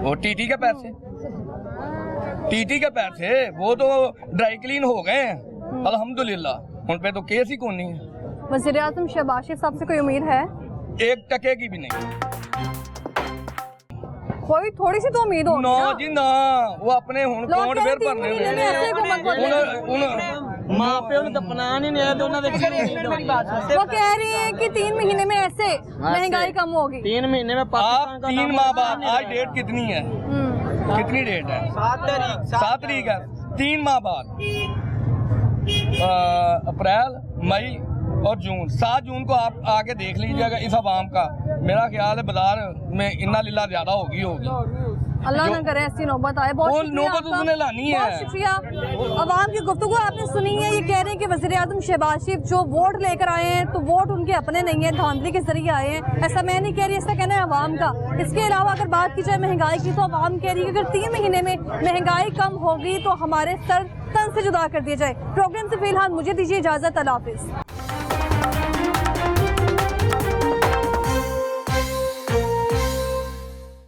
वो टीटी के पैसे, टीटी के पैसे वो तो ड्राई क्लीन हो गए हैं अल्हम्दुलिल्लाह, उन पे तो केस ही कौन नहीं है। वज़ीर आज़म शहबाज शरीफ साहब से कोई उम्मीद है? 1 टके की भी नहीं। कोई थोड़ी सी तो उम्मीद होगी ना जी ना, वो अपने अकाउंट फिर भरने माँ प्यो ने दफना नहीं वो कह रही है कि 3 महीने में ऐसे महंगाई कम होगी। 3 महीने में आप 3 माह बाद, आज डेट कितनी है? कितनी डेट है? 7 तारीख 7 तारीख है, 3 माह बाद अप्रैल, मई और जून, 7 जून को आप आके देख लीजिएगा इस आवाम का। मेरा ख्याल है बाजार में इन्ना लीला ज्यादा होगी। अल्लाह ना करे ऐसी नौबत आए। बहुत नौबत उसने लानी है। बहुत शुक्रिया। आवाम की गुफ्तगू आपने सुनी है। ये कह रहे हैं कि वज़ीर-ए-आज़म शहबाज शरीफ जो वोट लेकर आए हैं तो वोट उनके अपने नहीं है, धांधली के जरिए आए हैं। ऐसा मैं नहीं कह रही, ऐसा कहना है आवाम का। इसके अलावा अगर बात की जाए महंगाई की तो आवाम कह रही है कि अगर 3 महीने में महंगाई कम होगी तो हमारे सर तन से जुदा कर दिया जाए। प्रोग्राम से फिलहाल मुझे दीजिए इजाज़त। अल्लाह हाफ़िज़।